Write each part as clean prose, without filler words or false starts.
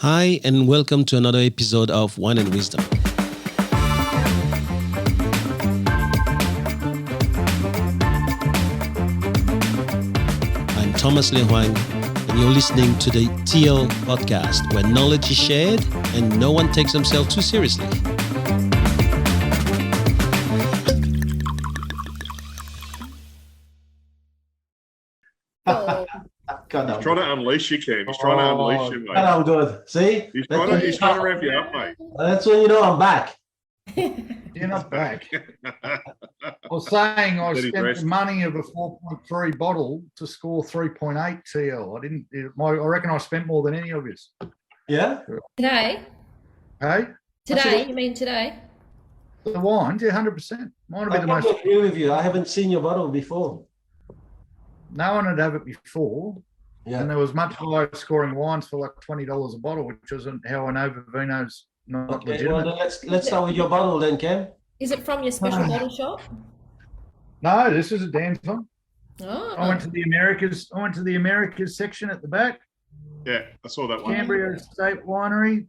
Hi, and welcome to another episode of Wine and Wisdom. I'm Thomas Le Hoang, and you're listening to the TL podcast, where knowledge is shared and no one takes themselves too seriously. He's trying to unleash you, Cam. He's trying to unleash you, mate. I'm good. See? He's trying to rev you up, mate. That's when you know I'm back. You're not back. I was saying I spent the money of a 4.3 bottle to score 3.8 TL. I reckon I spent more than any of you. Yeah? Today? Hey? Today? You mean today? The wines, yeah, 100%. Mine would be I the most. agree with you. I haven't seen your bottle before. No one had have it before. Yeah. And there was much higher scoring wines for like $20 a bottle, which isn't how I know Vivino's not legitimate. Well, let's start with your bottle then, Cam. Is it from your special bottle shop? No, this is a Danton. Oh. I went to the Americas section at the back. Yeah, I saw that one. Cambria Estate Winery,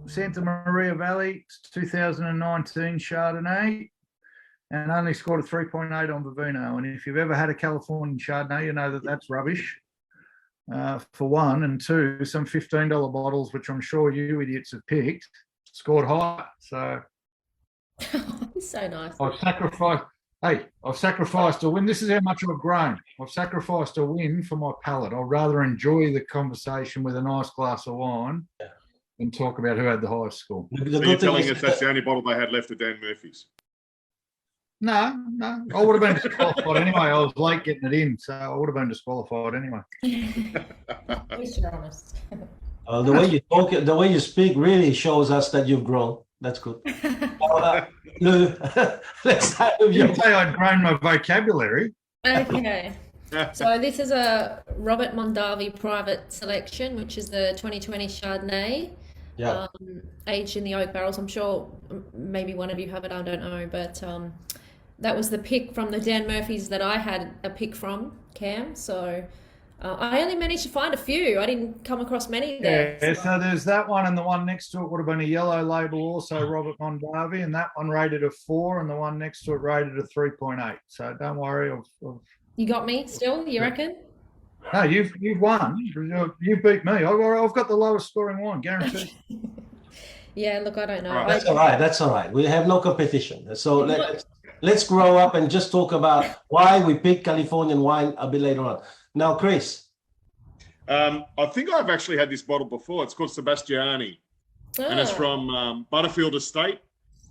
Santa Maria Valley, 2019 Chardonnay, and only scored a 3.8 on Vivino. And if you've ever had a Californian Chardonnay, you know that that's rubbish. For one, and two, some $15 bottles, which I'm sure you idiots have picked, scored high. So He's so nice. I've sacrificed a win. This is how much I've grown. I've sacrificed a win for my palate. I'd rather enjoy the conversation with a nice glass of wine than talk about who had the highest score. So you're telling us that's the only bottle they had left at Dan Murphy's? No. I would have been disqualified anyway. I was late getting it in, so I would have been disqualified anyway. At least you're honest. The way you talk, the way you speak really shows us that you've grown. That's good. Lou, let's start with you. You'd say I'd grown my vocabulary. Okay. So this is a Robert Mondavi private selection, which is the 2020 Chardonnay. Yeah. Aged in the oak barrels. I'm sure maybe one of you have it, I don't know, but that was the pick from the Dan Murphys that I had a pick from, Cam. So I only managed to find a few. I didn't come across many there. Yeah, so there's that one, and the one next to it would have been a yellow label, also Robert Mondavi, and that one rated a 4, and the one next to it rated a 3.8. So don't worry. You got me still, you reckon? No, you've won. You beat me. I've got the lowest scoring one, guaranteed. Yeah, look, I don't know. That's all right. That's all right. We have no competition. So let's grow up and just talk about why we pick Californian wine a bit later on. Now, Chris. I think I've actually had this bottle before. It's called Sebastiani, and it's from Butterfield Estate.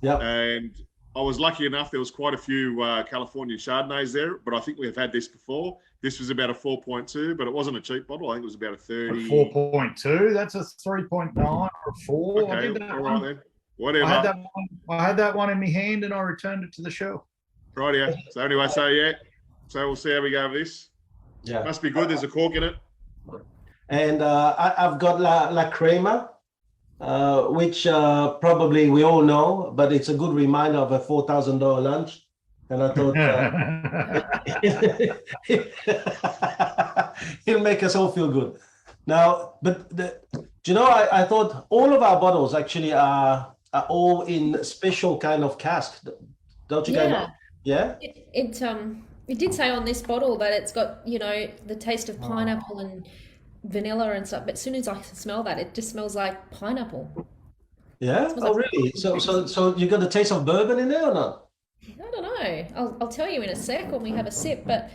Yeah. And I was lucky enough, there was quite a few California Chardonnays there, but I think we've had this before. This was about a 4.2, but it wasn't a cheap bottle. I think it was about a 30. 4.2? That's a 3.9 or a 4. Okay, I did that all one. right then. Whatever. I had that one in my hand and I returned it to the shelf. Right, yeah. So anyway, so we'll see how we go with this. Yeah. Must be good. There's a cork in it. And I've got La Crema, which probably we all know, but it's a good reminder of a $4,000 lunch. And I thought it'll make us all feel good. Now, but I thought all of our bottles actually are all in special kind of cask. Don't you guys know? Yeah. It did say on this bottle that it's got, the taste of pineapple and vanilla and stuff, but as soon as I smell that, it just smells like pineapple. Yeah. Oh, really? So you got the taste of bourbon in there or not? I don't know. I'll tell you in a sec when we have a sip, but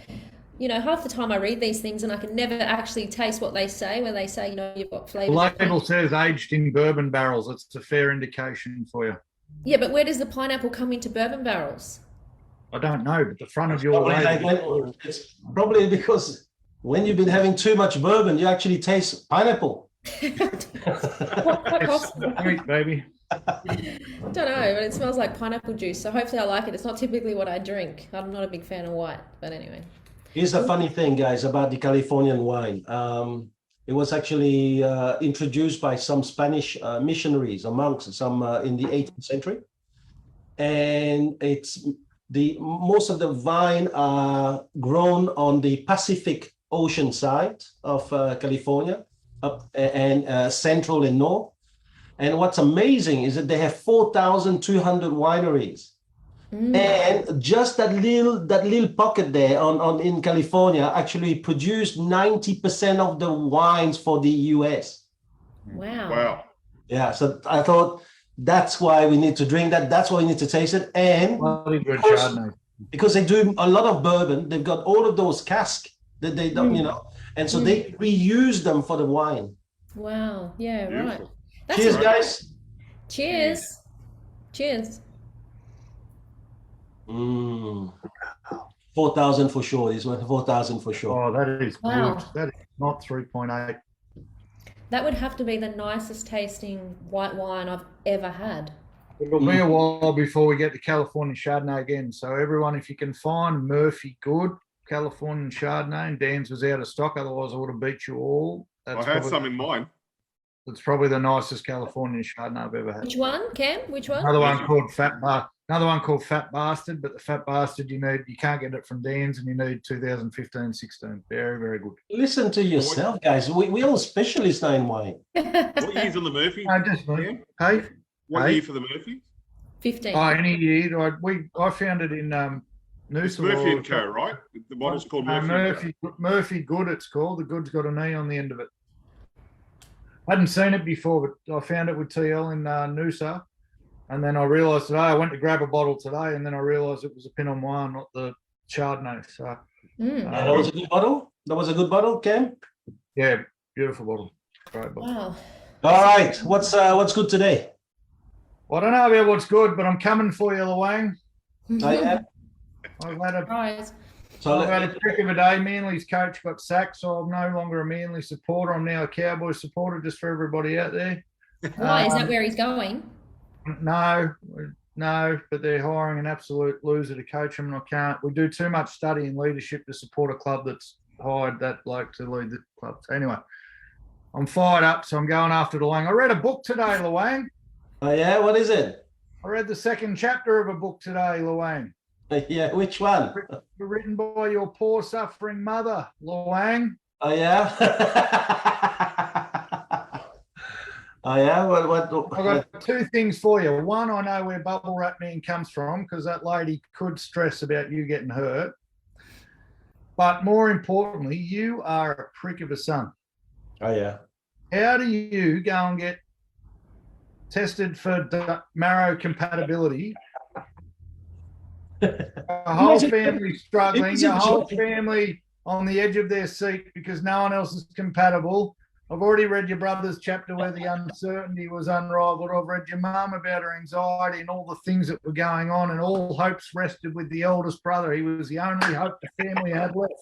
half the time I read these things and I can never actually taste what they say, where they say, you've got flavor. The label says aged in bourbon barrels. It's a fair indication for you. Yeah, but where does the pineapple come into bourbon barrels? I don't know, but the front of your label. It's probably because when you've been having too much bourbon, you actually taste pineapple. Quite possible. Sweet, baby. I don't know, but it smells like pineapple juice, so hopefully I like it. It's not typically what I drink. I'm not a big fan of white, but anyway. Here's the funny thing, guys, about the Californian wine. It was actually introduced by some Spanish missionaries or monks, some in the 18th century, and most of the vine are grown on the Pacific Ocean side of California. up and central and north. And what's amazing is that they have 4,200 wineries. And just that little pocket there in California actually produced 90% of the wines for the US. Wow. Yeah, so I thought that's why we need to drink that. That's why we need to taste it. And because they do a lot of bourbon, they've got all of those casks that they don't, and so they reuse them for the wine. Wow. Yeah, Beautiful. right. That's Cheers, a- guys. Cheers. Cheers. 4,000 for sure. This one, 4,000 for sure. Oh, that is Wow. good. That is not 3.8. That would have to be the nicest tasting white wine I've ever had. It'll be a while before we get to California Chardonnay again. So everyone, if you can find Murphy Good California Chardonnay, and Dan's was out of stock, otherwise I would have beat you all. I had some in mine. It's probably the nicest California Chardonnay I've ever had. Which one, Cam? Which one? Another one called Fat Bastard, but the Fat Bastard you can't get it from Dan's, and you need 2015-16. Very, very good. Listen to yourself, guys. We all specialists now in wine. What year's on the Murphy? No, just me. Hey, What Hey. year for the Murphy? 15. oh, any year. I found it in It's Noosa. Murphy and Co, right? The bottle's called Murphy. and Co. Murphy Good, it's called. The Good's got an E on the end of it. I hadn't seen it before, but I found it with TL in Noosa. And then I realised today, I went to grab a bottle today, and then I realised it was a Pinot Noir, not the Chardonnay. So, That was a good bottle. That was a good bottle, Cam. yeah, beautiful bottle. Great bottle. Wow. All right. What's good today? Well, I don't know about what's good, but I'm coming for you, Hoang. I am. I've had a Right. So I've had a trick of a day. Manly's coach got sacked, so I'm no longer a Manly supporter. I'm now a Cowboys supporter, just for everybody out there. Why? Is that where he's going? No, but they're hiring an absolute loser to coach him, and I can't. We do too much study and leadership to support a club that's hired that bloke to lead the club. So anyway, I'm fired up, so I'm going after the Hoang. I read a book today, Hoang. Oh, yeah, what is it? I read the second chapter of a book today, Hoang. Yeah, which one? Written by your poor suffering mother, Hoang. Oh, yeah. Oh, yeah. I've got two things for you. One, I know where Bubble Wrap Man comes from, because that lady could stress about you getting hurt. But more importantly, you are a prick of a son. Oh, yeah. How do you go and get tested for marrow compatibility? Your whole family struggling, your whole family on the edge of their seat because no one else is compatible. I've already read your brother's chapter where the uncertainty was unrivaled. I've read your mum about her anxiety and all the things that were going on, and all hopes rested with the eldest brother. He was the only hope the family had left.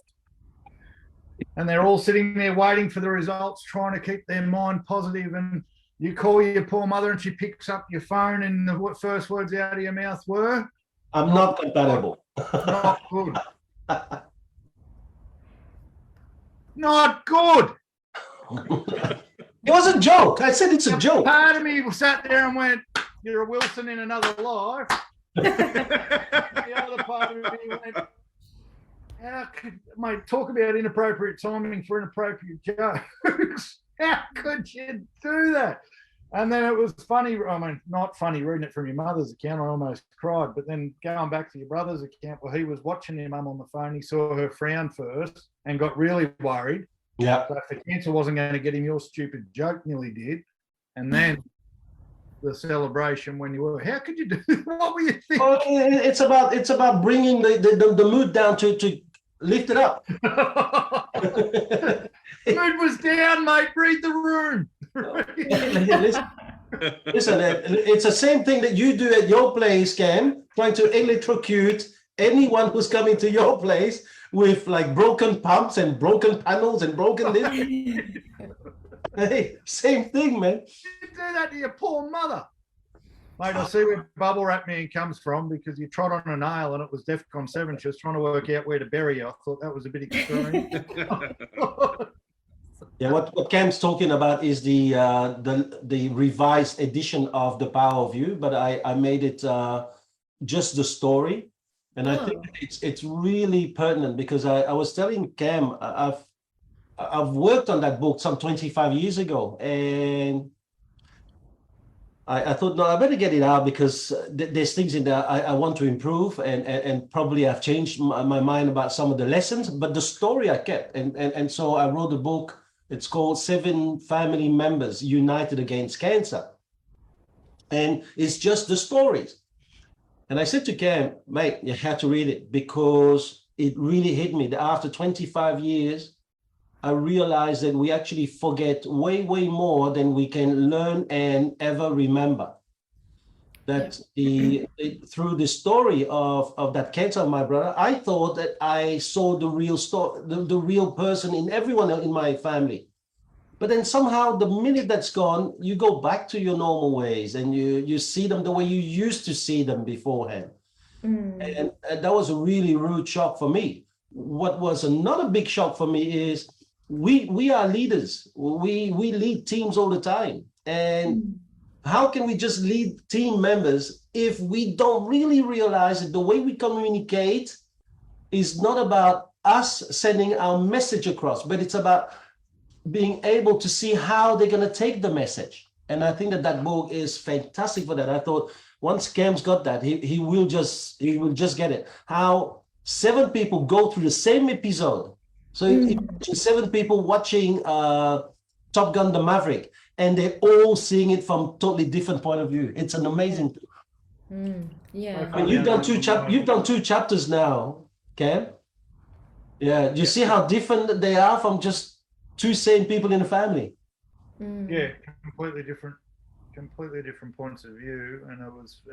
And they're all sitting there waiting for the results, trying to keep their mind positive. And you call your poor mother and she picks up your phone, and the first words out of your mouth were, I'm not compatible. not good. Not good. It was a joke. I said it's a joke. Part of me sat there and went, you're a Wilson in another life. The other part of me went, how could, mate, talk about inappropriate timing for inappropriate jokes. How could you do that? And then it was funny. I mean, not funny reading it from your mother's account. I almost cried. But then going back to your brother's account, well, he was watching your mum on the phone. He saw her frown first and got really worried. Yeah. So if the cancer wasn't going to get him, your stupid joke nearly did. And then the celebration when you were, how could you do? What were you thinking? Well, it's about bringing the mood down to lift it up. Mood was down, mate. Read the room. Listen, it's the same thing that you do at your place, Cam, trying to electrocute anyone who's coming to your place with like broken pumps and broken panels and broken this. Hey, same thing, man. You do that to your poor mother. Mate, I see where Bubble Wrap Man comes from, because you trod on a nail and it was DEFCON 7. She was trying to work out where to bury you. I thought that was a bit extreme. Yeah, what Cam's talking about is the revised edition of The Power of You, but I made it just the story, and I think it's really pertinent, because I was telling Cam, I've worked on that book some 25 years ago, and I thought, no, I better get it out because there's things in there I want to improve, and probably I've changed my mind about some of the lessons, but the story I kept. And so I wrote a book. It's called 7 Family Members United Against Cancer. And it's just the stories. And I said to Cam, mate, you have to read it because it really hit me that after 25 years, I realized that we actually forget way, way more than we can learn and ever remember. That through the story of that cancer of my brother, I thought that I saw the real story, the real person in everyone in my family. But then somehow the minute that's gone, you go back to your normal ways and you see them the way you used to see them beforehand. And that was a really rude shock for me. What was another big shock for me is we are leaders. We lead teams all the time. And how can we just lead team members if we don't really realize that the way we communicate is not about us sending our message across, but it's about being able to see how they're going to take the message. And I think that book is fantastic for that. I thought once Cam's got that, he will just get it. How 7 people go through the same episode. So imagine 7 people watching Top Gun: The Maverick, and they're all seeing it from totally different point of view. It's an amazing. Yeah. I mean, you've done 2 chapters now, Cam. Yeah. Do you see how different they are from just 2 same people in the family? Yeah, completely different points of view, and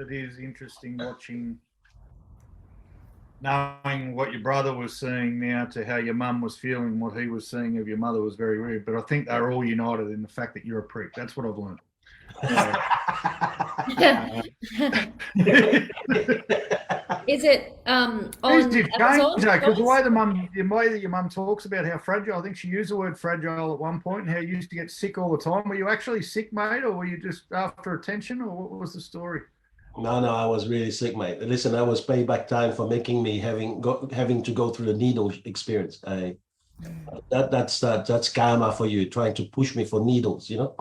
it is interesting watching, knowing what your brother was seeing now to how your mum was feeling. What he was seeing of your mother was very weird, but I think they're all united in the fact that you're a prick. That's what I've learned. Is it on Amazon? Because the way that your mum talks about how fragile, I think she used the word fragile at one point, and how you used to get sick all the time. Were you actually sick, mate, or were you just after attention, or what was the story? No, I was really sick, mate. Listen, I was payback time for making me having to go through the needle experience. That's karma for you, trying to push me for needles, you know.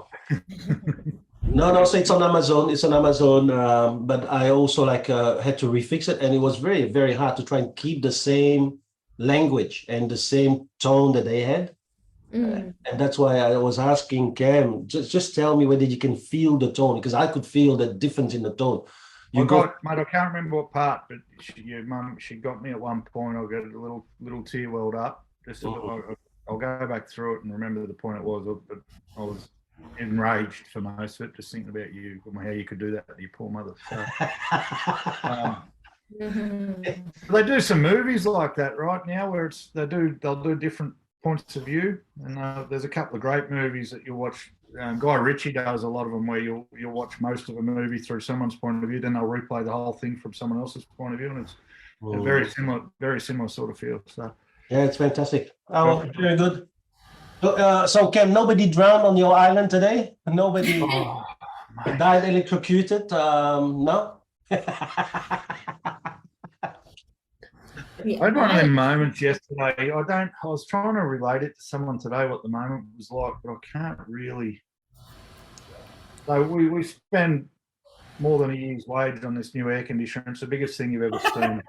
No, so it's on Amazon. It's on Amazon, but I also had to refix it, and it was very, very hard to try and keep the same language and the same tone that they had. And that's why I was asking Cam, just tell me whether you can feel the tone, because I could feel the difference in the tone. Mate, I can't remember what part, but your mum, she got me at one point. I'll get a little tear welled up. I'll go back through it and remember the point it was, but I was enraged for most of it, just thinking about you, how you could do that to your poor mother. So, they do some movies like that right now where they'll do different points of view, and there's a couple of great movies that you'll watch. Guy Ritchie does a lot of them where you'll watch most of a movie through someone's point of view, then they'll replay the whole thing from someone else's point of view, and it's a very similar sort of feel. So yeah, it's fantastic. Oh, very good. So Cam, nobody drowned on your island today? Nobody died electrocuted? No? I had one of them moments yesterday. I was trying to relate it to someone today, what the moment was like, but I can't really. So we spend more than a year's wage on this new air conditioner. It's the biggest thing you've ever seen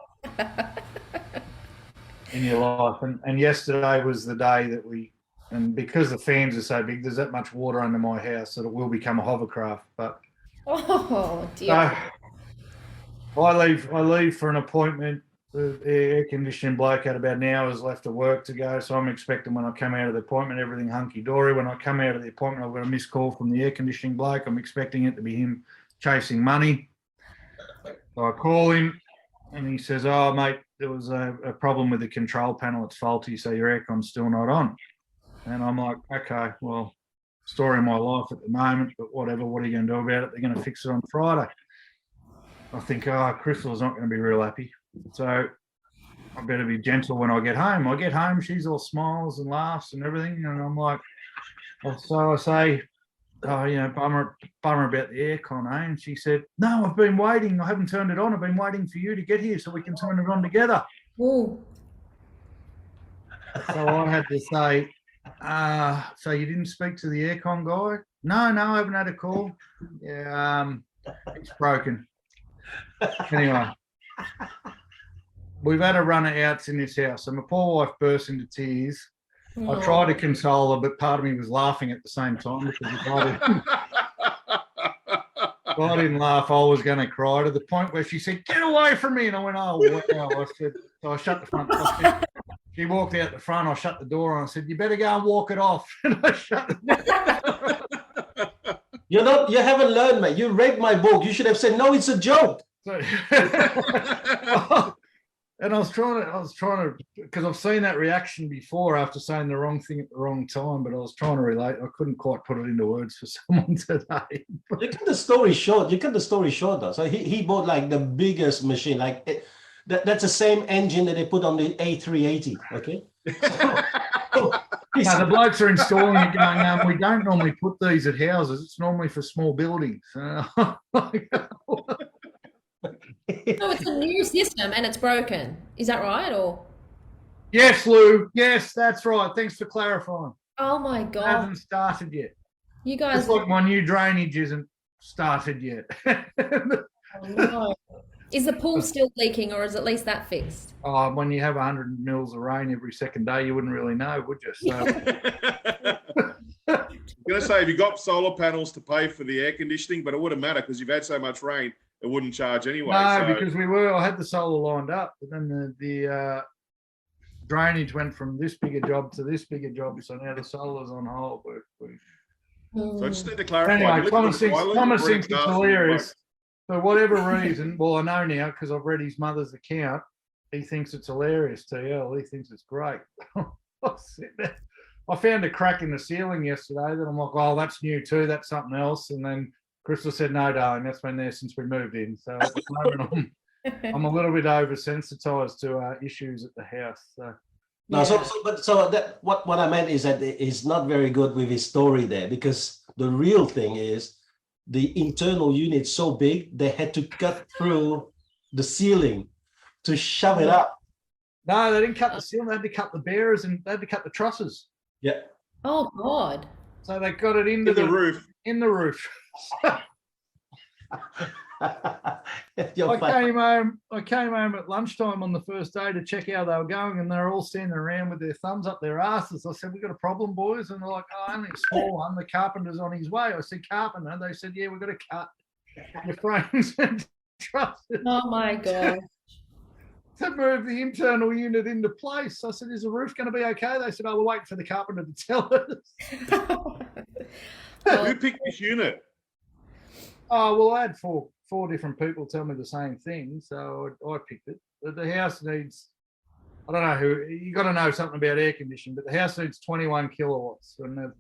in your life. And yesterday was the day that and because the fans are so big, there's that much water under my house that it will become a hovercraft. But oh dear. So I leave for an appointment. The air conditioning bloke had about an hour's left of work to go, so I'm expecting when I come out of the appointment, everything hunky-dory. When I come out of the appointment, I've got a missed call from the air conditioning bloke. I'm expecting it to be him chasing money. So I call him, and he says, "Oh, mate, there was a problem with the control panel. It's faulty, so your aircon's still not on." And I'm like, "Okay, well, story of my life at the moment, but whatever. What are you going to do about it? They're going to fix it on Friday." I think, Crystal's not going to be real happy. So I better be gentle when I get home. I get home, she's all smiles and laughs and everything. And I'm like, so I say, bummer about the aircon, eh? And she said, "No, I've been waiting. I haven't turned it on. I've been waiting for you to get here so we can turn it on together." Ooh. So I had to say, So you didn't speak to the aircon guy? No, I haven't had a call. Yeah, it's broken. Anyway, we've had a run of outs in this house, and my poor wife burst into tears. I tried to console her, but part of me was laughing at the same time because if I didn't laugh, I was going to cry, to the point where she said, "Get away from me!" And I went, "Oh, wow." I said, so I shut the front door. She walked out the front. I shut the door and I said, "You better go and walk it off." And I shut the door. You haven't learned, mate. You read my book. You should have said, "No, it's a joke." So, and I was trying to, because I've seen that reaction before after saying the wrong thing at the wrong time, but I was trying to relate. I couldn't quite put it into words for someone today. You cut the story short. Though. So he bought like the biggest machine. Like that's the same engine that they put on the A380. Okay. No, the blokes are installing it going, we don't normally put these at houses. It's normally for small buildings. So it's a new system and it's broken. Is that right? Or yes, Lou. Yes, that's right. Thanks for clarifying. oh my It god, hasn't started yet. you guys! It's like my new drainage isn't started yet. Oh, no. Is the pool still leaking, or is at least that fixed? Oh, when you have 100 mils of rain every second day, you wouldn't really know, would you? So, I'm going to say, if you got solar panels to pay for the air conditioning, but it wouldn't matter because you've had so much rain, it wouldn't charge anyway. no, so. because I had the solar lined up, but then the drainage went from this bigger job to this bigger job, so now the solar's on hold. So I just need to clarify. Anyway, Thomas thinks it's hilarious. For whatever reason, well, I know now because I've read his mother's account, he thinks it's hilarious, TL. He thinks it's great. I found a crack in the ceiling yesterday that I'm like, oh, that's new too. That's something else. And then Crystal said, no, darling, that's been there since we moved in. So at the moment, I'm a little bit oversensitized to issues at the house. So. No, so that what I meant is that he's not very good with his story there, because the real thing is the internal unit's so big they had to cut through the ceiling to shove it up. No, they didn't cut the ceiling. They had to cut the bearers and they had to cut the trusses. Yeah. Oh God. So they got it into the roof. In the roof. I came home at lunchtime on the first day to check how they were going, and they're all standing around with their thumbs up their asses. I said, "We got a problem, boys," and they're like, "Oh, only a small one. The carpenter's on his way." I said, "Carpenter?" They said, "Yeah, we've got to cut the frames and trusses." Oh my God. To move the internal unit into place. I said, "Is the roof going to be okay?" They said, "Oh, we're waiting for the carpenter to tell us." Who picked this unit? Oh, well, I had four different people tell me the same thing, so I picked it. The house needs, I don't know who, you got to know something about air conditioning, but the house needs 21 kilowatts. And the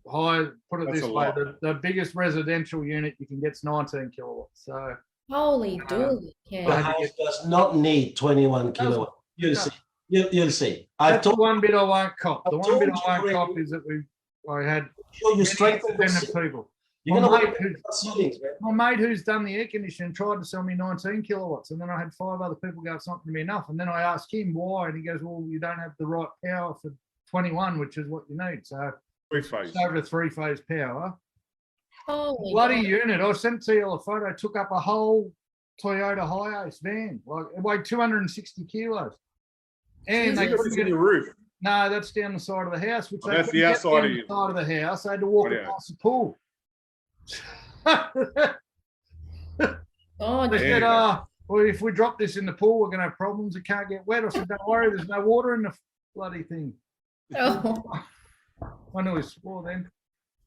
put it That's this a way, lot. the biggest residential unit you can get's 19 kilowatts. So Holy dooly. The Yeah. house does not need 21 kilowatts. You'll see. You'll see. that's the one bit I won't cop. The I one bit told I won't you cop is that I had show you many strength of independent people. You're My gonna mate want ceilings, man. My mate who's done the air conditioning tried to sell me 19 kilowatts, and then I had 5 other people go, "It's not going to be enough." And then I asked him why, and he goes, "Well, you don't have the right power for 21, which is what you need." So Three-phase. it's over 3-phase power. Holy Bloody God. unit. I sent to you a photo, took up a whole Toyota Hiace van. Like, it weighed 260 kilos. And they It's couldn't in get it. your roof. No, that's down the side of the house, which Oh, they that's couldn't the get outside down of the you. side of the house. They had to walk Right, yeah. across the pool. Oh, They Yeah. said, well, if we drop this in the pool, we're going to have problems. It can't get wet. I said, don't worry, there's no water in the bloody thing. oh, I nearly swore then.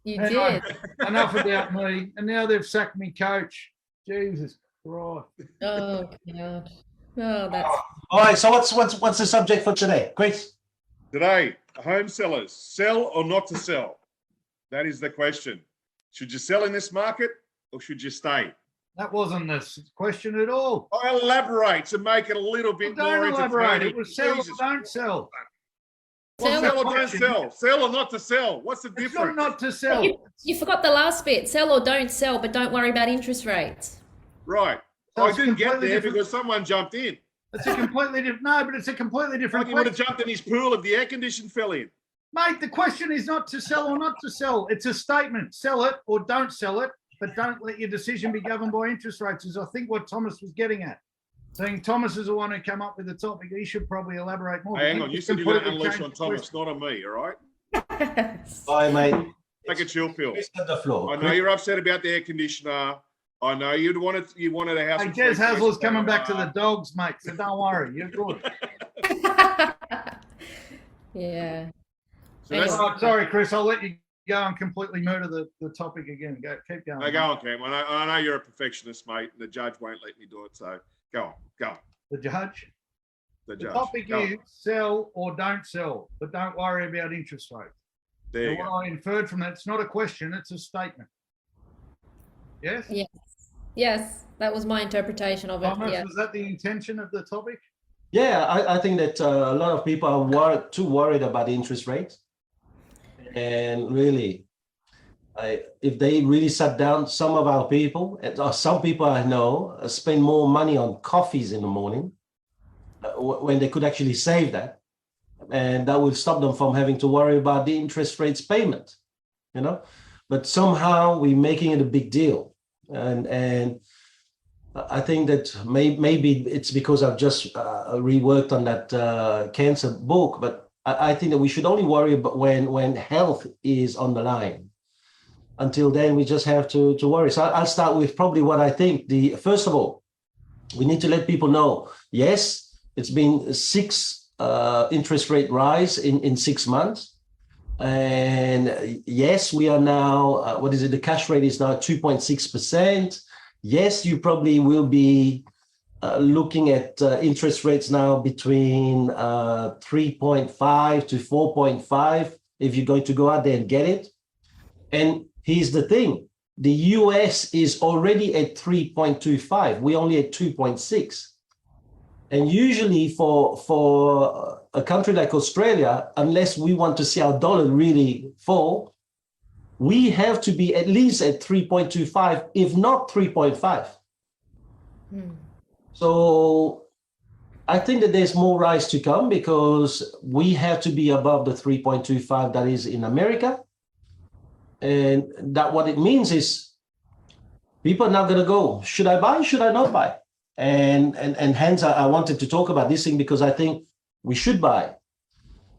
you Anyway, did. enough about me. And now they've sacked me coach. Jesus Christ. Oh God. Oh, that's All right. So what's the subject for today, Chris? Today, home sellers, sell or not to sell? That is the question. Should you sell in this market or should you stay? That wasn't the question at all. I elaborate to make it a little bit more Don't elaborate. entertaining. It was sell or Jesus. don't sell. Sell Sell or don't question? sell? Sell or not to sell? What's the It's difference? not to sell. you forgot the last bit. Sell or don't sell, but don't worry about interest rates. Right. So I it's didn't get completely there different. because someone jumped in. It's a completely different. No, but it's a completely Like different he would have question. jumped in his pool if the air condition fell in. Mate, the question is not to sell or not to sell. It's a statement. Sell it or don't sell it, but don't let your decision be governed by interest rates, is I think what Thomas was getting at. Saying Thomas is the one who came up with the topic. He should probably elaborate more. Hey, hang on, you said you're going to unleash on Thomas, not on me, all right? Bye, mate. Take a chill pill. Chris at the floor. I know you're upset about the air conditioner. I know you wanted a house. Hey, with Jez three Hasler's places. coming back to the dogs, mate, so don't worry. You're good. Yeah. So that's, Oh, sorry, Chris. I'll let you go and completely murder the topic again. Go, keep going. no, go on, Cam. I know you're a perfectionist, mate. And the judge won't let me do it. So go on. The judge. The The judge. topic Go is on. sell or don't sell, but don't worry about interest rates. There And you what go. I inferred from that, it's not a question, it's a statement. Yes? Yes. Yes, that was my interpretation of it. Thomas, Yeah. was that the intention of the topic? Yeah, I think that a lot of people are too worried about the interest rates. And really, if they really sat down, some of our people, or some people I know, spend more money on coffees in the morning when they could actually save that. And that will stop them from having to worry about the interest rates payment, you know. But somehow we're making it a big deal. And I think that maybe it's because I've just reworked on that cancer book, but I think that we should only worry about when health is on the line. Until then, we just have to worry. So I'll start with probably what I think. First of all, we need to let people know, yes, it's been 6 interest rate rise in 6 months. And yes, we are now, the cash rate is now 2.6%. Yes, you probably will be looking at interest rates now between 3.5 to 4.5 if you're going to go out there and get it. And here's the thing, the US is already at 3.25. We're only at 2.6. And usually for a country like Australia, unless we want to see our dollar really fall, we have to be at least at 3.25, if not 3.5. So I think that there's more rise to come because we have to be above the 3.25 that is in America. And that what it means is people are now going to go, should I buy? Should I not buy? And hence I wanted to talk about this thing because I think we should buy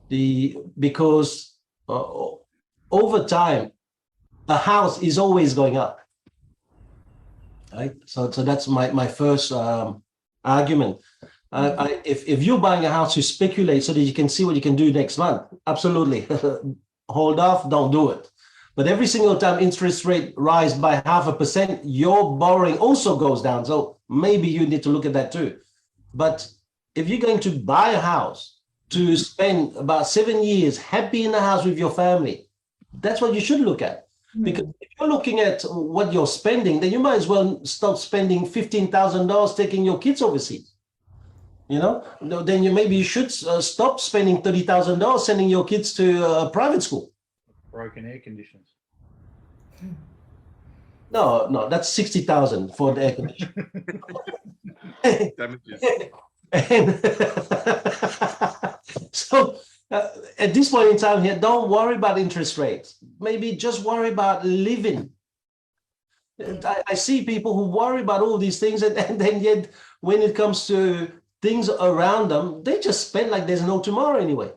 because over time, a house is always going up, right? So that's my first argument. If you're buying a house to speculate so that you can see what you can do next month, absolutely. Hold off, don't do it. But every single time interest rate rise by 0.5%, your borrowing also goes down. So maybe you need to look at that too. But if you're going to buy a house to spend about 7 years happy in the house with your family, that's what you should look at. Because if you're looking at what you're spending, then you might as well stop spending $15,000 taking your kids overseas. You know, then you should stop spending $30,000 sending your kids to a private school. Broken air conditioners. No, that's 60,000 for the air conditioner. Damages. So at this point in time here, don't worry about interest rates. Maybe just worry about living. I see people who worry about all these things, and then yet when it comes to things around them, they just spend like there's no tomorrow anyway.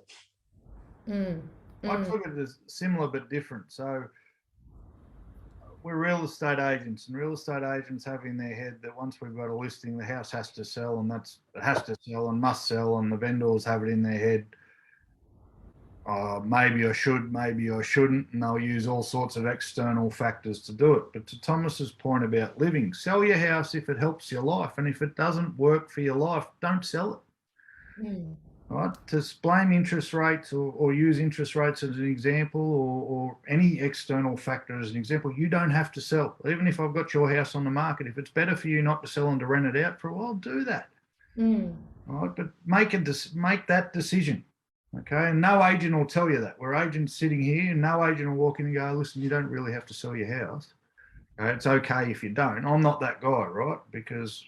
I look at it as similar but different. So we're real estate agents, and real estate agents have in their head that once we've got a listing, the house has to sell, and it has to sell and must sell, and the vendors have it in their head, maybe I should, maybe I shouldn't, and they'll use all sorts of external factors to do it. But to Thomas's point about living, sell your house if it helps your life, and if it doesn't work for your life, don't sell it. Right? To blame interest rates or use interest rates as an example or any external factor as an example, you don't have to sell. Even if I've got your house on the market, if it's better for you not to sell and to rent it out for a while, do that. Right? But make that decision. Okay, and no agent will tell you that. We're agents sitting here, and no agent will walk in and go, listen, you don't really have to sell your house. Okay, it's okay if you don't. I'm not that guy, right? Because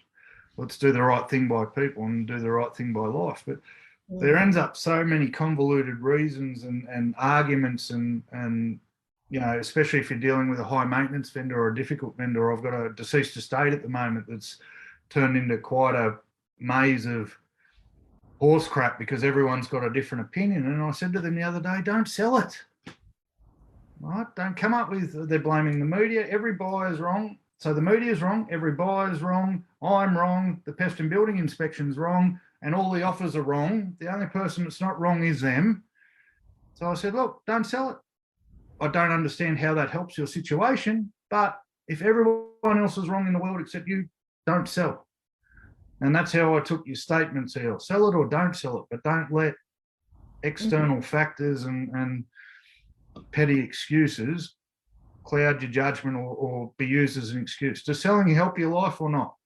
let's do the right thing by people and do the right thing by life. But there ends up so many convoluted reasons and arguments and especially if you're dealing with a high maintenance vendor or a difficult vendor. I've got a deceased estate at the moment that's turned into quite a maze of horse crap because everyone's got a different opinion. And I said to them the other day, don't sell it. Right? Don't come up with, they're blaming the media. Every buyer's wrong. So the media's wrong. Every buyer's wrong. I'm wrong. The pest and building inspection's wrong. And all the offers are wrong. The only person that's not wrong is them. So I said, look, don't sell it. I don't understand how that helps your situation, but if everyone else is wrong in the world except you, don't sell. And that's how I took your statements here. Sell it or don't sell it, but don't let external factors and petty excuses cloud your judgment or be used as an excuse. Does selling help your life or not?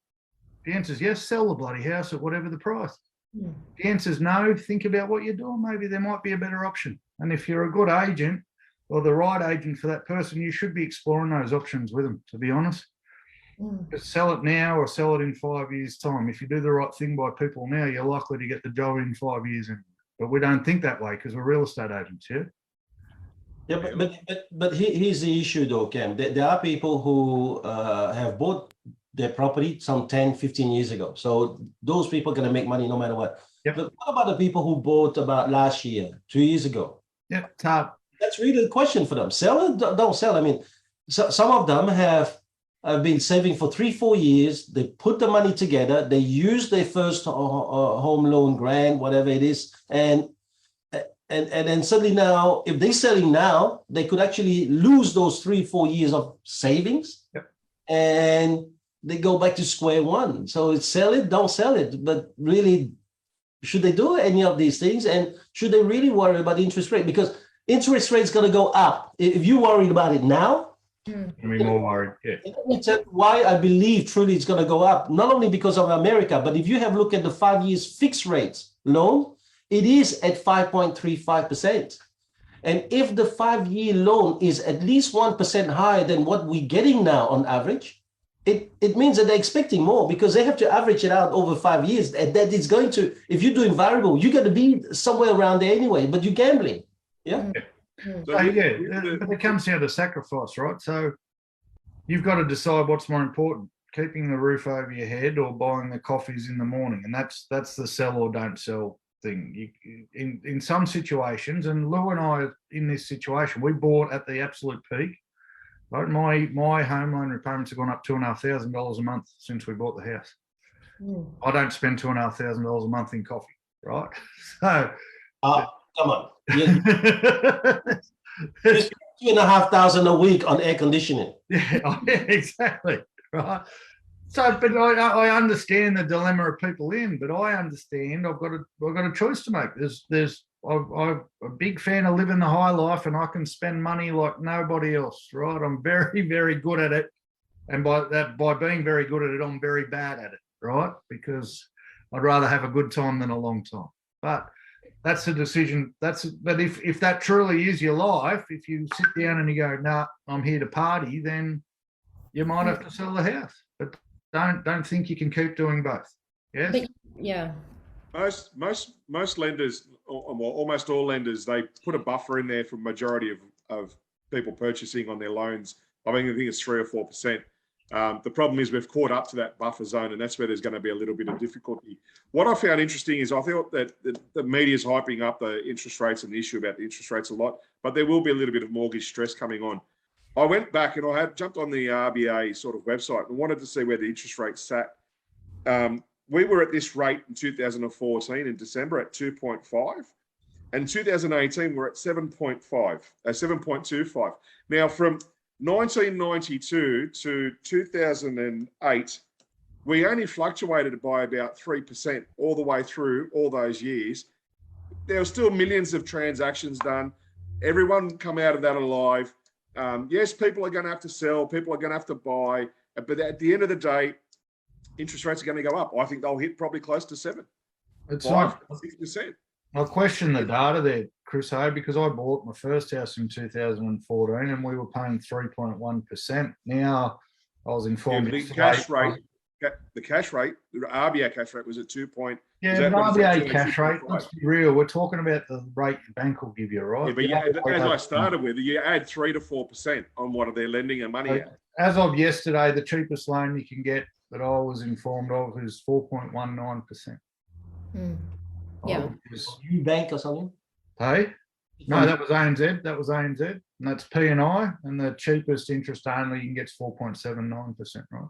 The answer is yes, sell the bloody house at whatever the price. The answer is no, think about what you're doing. Maybe there might be a better option. And if you're a good agent or the right agent for that person, you should be exploring those options with them, to be honest. Just sell it now or sell it in 5 years' time. If you do the right thing by people now, you're likely to get the job in 5 years. But we don't think that way because we're real estate agents, yeah? Yeah, but here's the issue though, Cam. There are people who have bought their property some 10, 15 years ago. So those people are going to make money no matter what. Yep. But what about the people who bought about last year, 2 years ago? Yeah, top. That's really the question for them. Sell it, don't sell. I mean, some of them have been saving for 3-4 years. They put the money together. They use their first home loan grant, whatever it is. And then suddenly now, if they're selling now, they could actually lose those 3-4 years of savings. Yep. And they go back to square one. So it's sell it, don't sell it. But really, should they do any of these things? And should they really worry about the interest rate? Because interest rate's going to go up. If you're worried about it now, I'm more worried. Yeah. it's why I believe truly it's going to go up, not only because of America, but if you have looked at the 5 years fixed rates loan, it is at 5.35%. And if the 5-year loan is at least 1% higher than what we're getting now on average, it means that they're expecting more because they have to average it out over 5 years. And that it's going to, if you're doing variable, you're going to be somewhere around there anyway, but you're gambling. Yeah. So it comes down to sacrifice, right? So you've got to decide what's more important, keeping the roof over your head or buying the coffees in the morning. And that's the sell or don't sell thing. In some situations, and Lou and I in this situation, we bought at the absolute peak. Right? My home loan repayments have gone up $2,500 a month since we bought the house. I don't spend $2,500 a month in coffee, right? So come on. Just $2,500 a week on air conditioning. Yeah, exactly. Right. So, but I understand the dilemma of people in, but I understand I've got a choice to make. I'm a big fan of living the high life, and I can spend money like nobody else. Right. I'm very, very good at it, and by being very good at it, I'm very bad at it. Right, because I'd rather have a good time than a long time. But that's a decision. But if that truly is your life, if you sit down and you go, nah, I'm here to party, then you might have to sell the house. But don't think you can keep doing both. Yes? But, yeah. Most lenders, or almost all lenders, they put a buffer in there for majority of people purchasing on their loans. I think it's 3 or 4%. The problem is we've caught up to that buffer zone, and that's where there's going to be a little bit of difficulty. What I found interesting is I felt that the media is hyping up the interest rates and the issue about the interest rates a lot, but there will be a little bit of mortgage stress coming on. I went back and I had jumped on the RBA sort of website and wanted to see where the interest rate sat. We were at this rate in 2014 in December at 2.5. And 2018, we're at 7.25. Now, from 1992 to 2008, we only fluctuated by about 3% all the way through all those years. There were still millions of transactions done. Everyone come out of that alive. Yes, people are going to have to sell. People are going to have to buy. But at the end of the day, interest rates are going to go up. I think they'll hit probably close to 7%. It's 6%. I question the data there, Chris, because I bought my first house in 2014 and we were paying 3.1%. Now I was informed the cash rate, the RBA cash rate was at 2.75%. Is Yeah, that but what is that, RBA cash rate, 265? let's be real. We're talking about the rate the bank will give you, right? Yeah, but as I started with, you add 3 to 4% on what they're lending their money at. As of yesterday, the cheapest loan you can get that I was informed of is 4.19%. Yeah. You bank or something? Hey? No, that was ANZ. That was ANZ. And that's P&I. And the cheapest interest only you can get is 4.79%, right?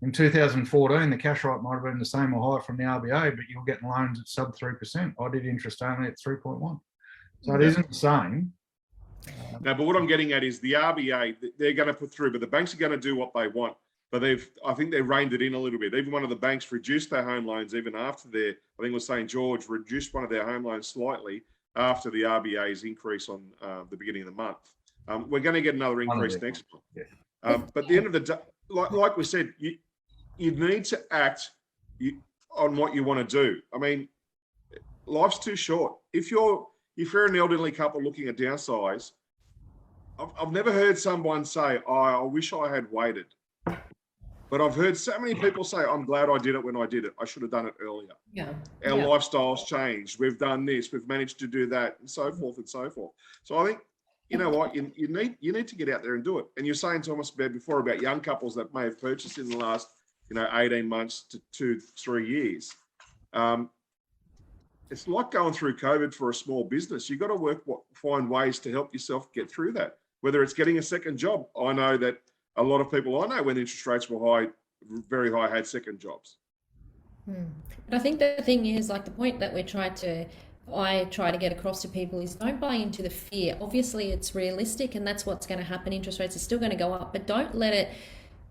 In 2014, the cash rate might have been the same or higher from the RBA, but you're getting loans at sub 3%. I did interest only at 3.1. So it isn't the same. No, but what I'm getting at is the RBA, they're going to put through, but the banks are going to do what they want. But I think they've reined it in a little bit. Even one of the banks reduced their home loans even after I think it was St. George, reduced one of their home loans slightly after the RBA's increase on the beginning of the month. We're going to get another increase next month. Yeah. But at the end of the day, like we said, you need to act on what you want to do. I mean, life's too short. If you're an elderly couple looking at downsize, I've never heard someone say, "Oh, I wish I had waited." But I've heard so many people say, "I'm glad I did it when I did it. I should have done it earlier." Yeah. Our lifestyles changed. We've done this. We've managed to do that, and so forth and so forth. So I think, you know what, you need to get out there and do it. And you're saying, Thomas, before about young couples that may have purchased in the last 18 months to 2-3 years. It's like going through COVID for a small business. You've got to find ways to help yourself get through that, whether it's getting a second job. I know that a lot of people I know when interest rates were high, very high, had second jobs. But I think the thing is, like, the point that I try to get across to people is don't buy into the fear. Obviously, it's realistic and that's what's going to happen. Interest rates are still going to go up, but don't let it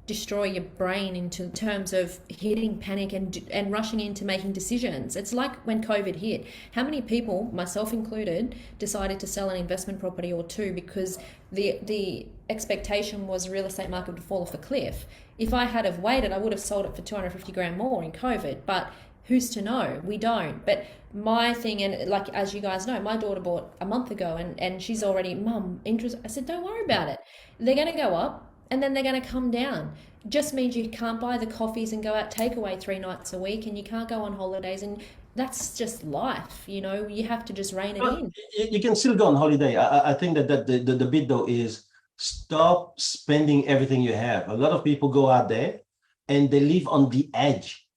destroy your brain into terms of hitting panic and rushing into making decisions. It's like when COVID hit. How many people, myself included, decided to sell an investment property or two because the expectation was the real estate market would fall off a cliff. If I had have waited, I would have sold it for 250 grand more in COVID, but who's to know? We don't. But my thing, and like, as you guys know, my daughter bought a month ago and she's already, Mum, interest. I said, don't worry about it. They're going to go up and then they're going to come down. It just means you can't buy the coffees and go out takeaway 3 nights a week, and you can't go on holidays, and that's just life. You have to just rein it in. You can still go on holiday. I think that the bit though is stop spending everything you have. A lot of people go out there and they live on the edge.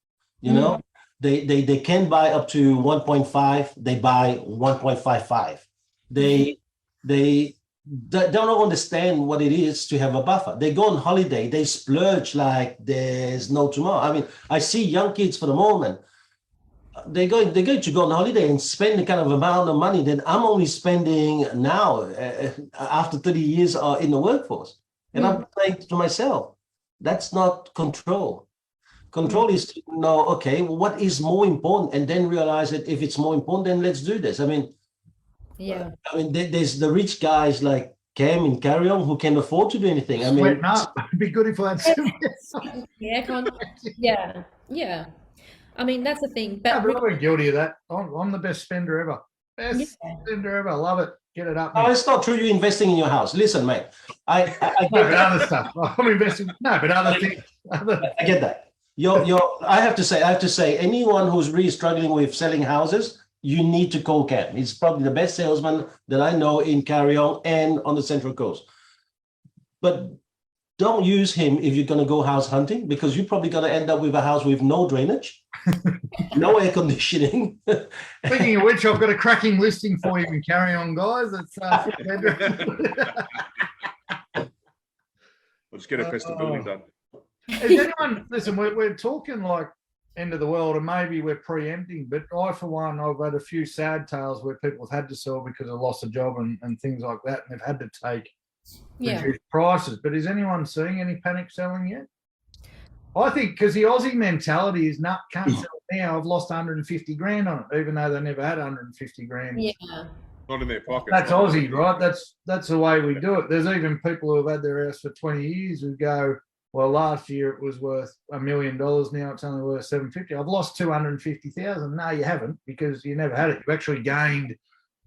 They can buy up to 1.5. They buy 1.55. They don't understand what it is to have a buffer. They go on holiday. They splurge like there's no tomorrow. I mean, I see young kids for the moment. They're going to go on holiday and spend the kind of amount of money that I'm only spending now after 30 years in the workforce. And I'm saying to myself, that's not control. Control is to know, okay, what is more important, and then realize that if it's more important, then let's do this. I mean, there's the rich guys like Cam and Carry On who can afford to do anything. I mean, Sweating up. It'd be good if I had yeah. I mean, that's the thing. But I've been guilty of that. I'm the best spender ever. Spender ever. I love it. Get it up. Oh, it's not true. You're investing in your house. Listen, mate. I no, but other stuff. I'm investing. No, but other things. I get that. I have to say, anyone who's really struggling with selling houses, you need to call Cam. He's probably the best salesman that I know in Carry On and on the Central Coast. But don't use him if you're going to go house hunting, because you're probably going to end up with a house with no drainage, no air conditioning. Speaking of which, I've got a cracking listing for you in Carry On, guys. It's Let's get a festive building done. Is anyone, listen, we're talking like end of the world, and maybe we're preempting, but I, for one, I've had a few sad tales where people have had to sell because of loss of job and things like that, and they've had to take reduced prices. But is anyone seeing any panic selling yet? I think because the Aussie mentality is can't sell now. I've lost 150 grand on it, even though they never had 150 grand. Yeah. Not in their pocket. That's Aussie, right? That's the way we do it. There's even people who have had their house for 20 years who go, well, last year it was worth $1 million. Now it's only worth 750. I've lost 250,000. No, you haven't, because you never had it. You actually gained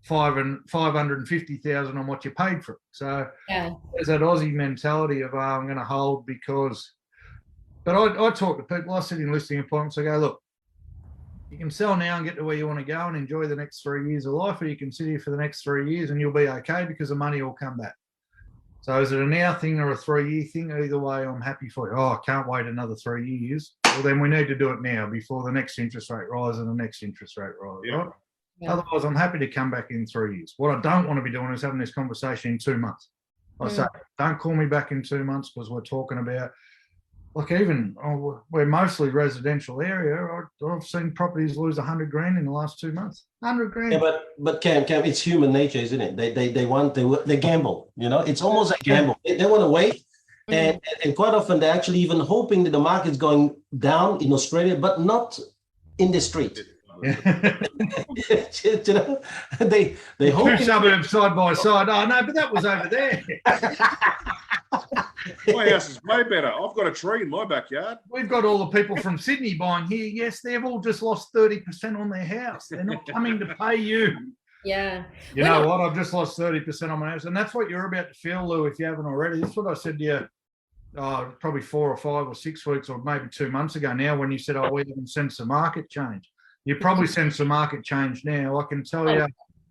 550,000 on what you paid for it. So there's that Aussie mentality of I'm going to hold because. But I talk to people. I sit in listing appointments. I go, look, You can sell now and get to where you want to go and enjoy the next 3 years of life, or you can sit here for the next 3 years and you'll be okay because the money will come back. So is it a now thing or a 3-year thing? Either way, I'm happy for you. Oh, I can't wait another 3 years. Well, then we need to do it now before the next interest rate rise and the next interest rate rise, right? Yeah. Otherwise, I'm happy to come back in 3 years. What I don't want to be doing is having this conversation in 2 months. I say, don't call me back in 2 months because we're talking about, like, even we're mostly residential area. I've seen properties lose 100 grand in the last 2 months. 100 grand. Yeah, but Cam, it's human nature, isn't it? They gamble. You know, it's almost a gamble. They want to wait, and quite often they're actually even hoping that the market's going down in Australia, but not in the street. You know, they hope. 2 suburbs side by side. Oh no, but that was over there. My house is way better. I've got a tree in my backyard. We've got all the people from Sydney buying here. Yes, they've all just lost 30% on their house. They're not coming to pay you. Yeah. You know what? I've just lost 30% on my house. And that's what you're about to feel, Lou, if you haven't already. That's what I said to you probably 4 or 5 or 6 weeks or maybe 2 months ago now when you said, oh, we haven't sensed a market change. You probably sense a market change now. I can tell you,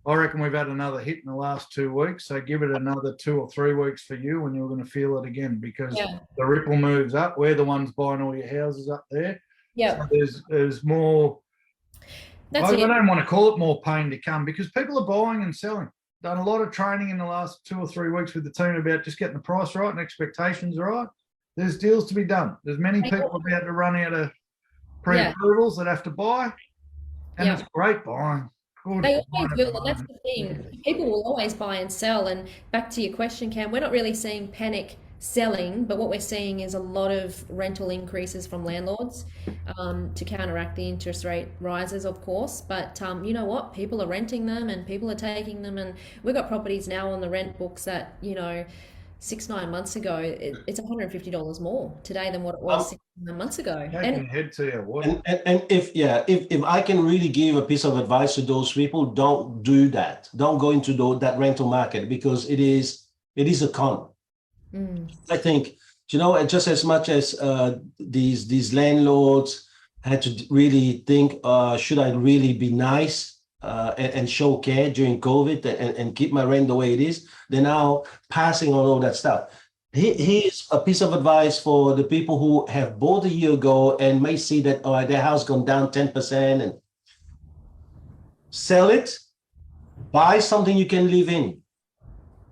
I reckon we've had another hit in the last 2 weeks. So give it another 2 or 3 weeks for you and you're going to feel it again because the ripple moves up. We're the ones buying all your houses up there. Yeah. So there's more. I don't want to call it more pain to come because people are buying and selling. Done a lot of training in the last 2 or 3 weeks with the team about just getting the price right and expectations right. There's deals to be done. There's many people about to run out of pre-approvals that have to buy. And it's great buying. Good. They always will, and that's the thing. People will always buy and sell. And back to your question, Cam, we're not really seeing panic selling, but what we're seeing is a lot of rental increases from landlords to counteract the interest rate rises, of course. But you know what? People are renting them and people are taking them. And we've got properties now on the rent books that, 6-9 months ago, it's $150 more today than what it was 6-9 months ago. And head to your what? And if I can really give a piece of advice to those people, don't do that. Don't go into that rental market because it is a con. I think, just as much as these landlords had to really think, should I really be nice and show care during COVID and keep my rent the way it is? They're now passing on all that stuff. Here's a piece of advice for the people who have bought a year ago and may see that their house gone down 10% and sell it, buy something you can live in,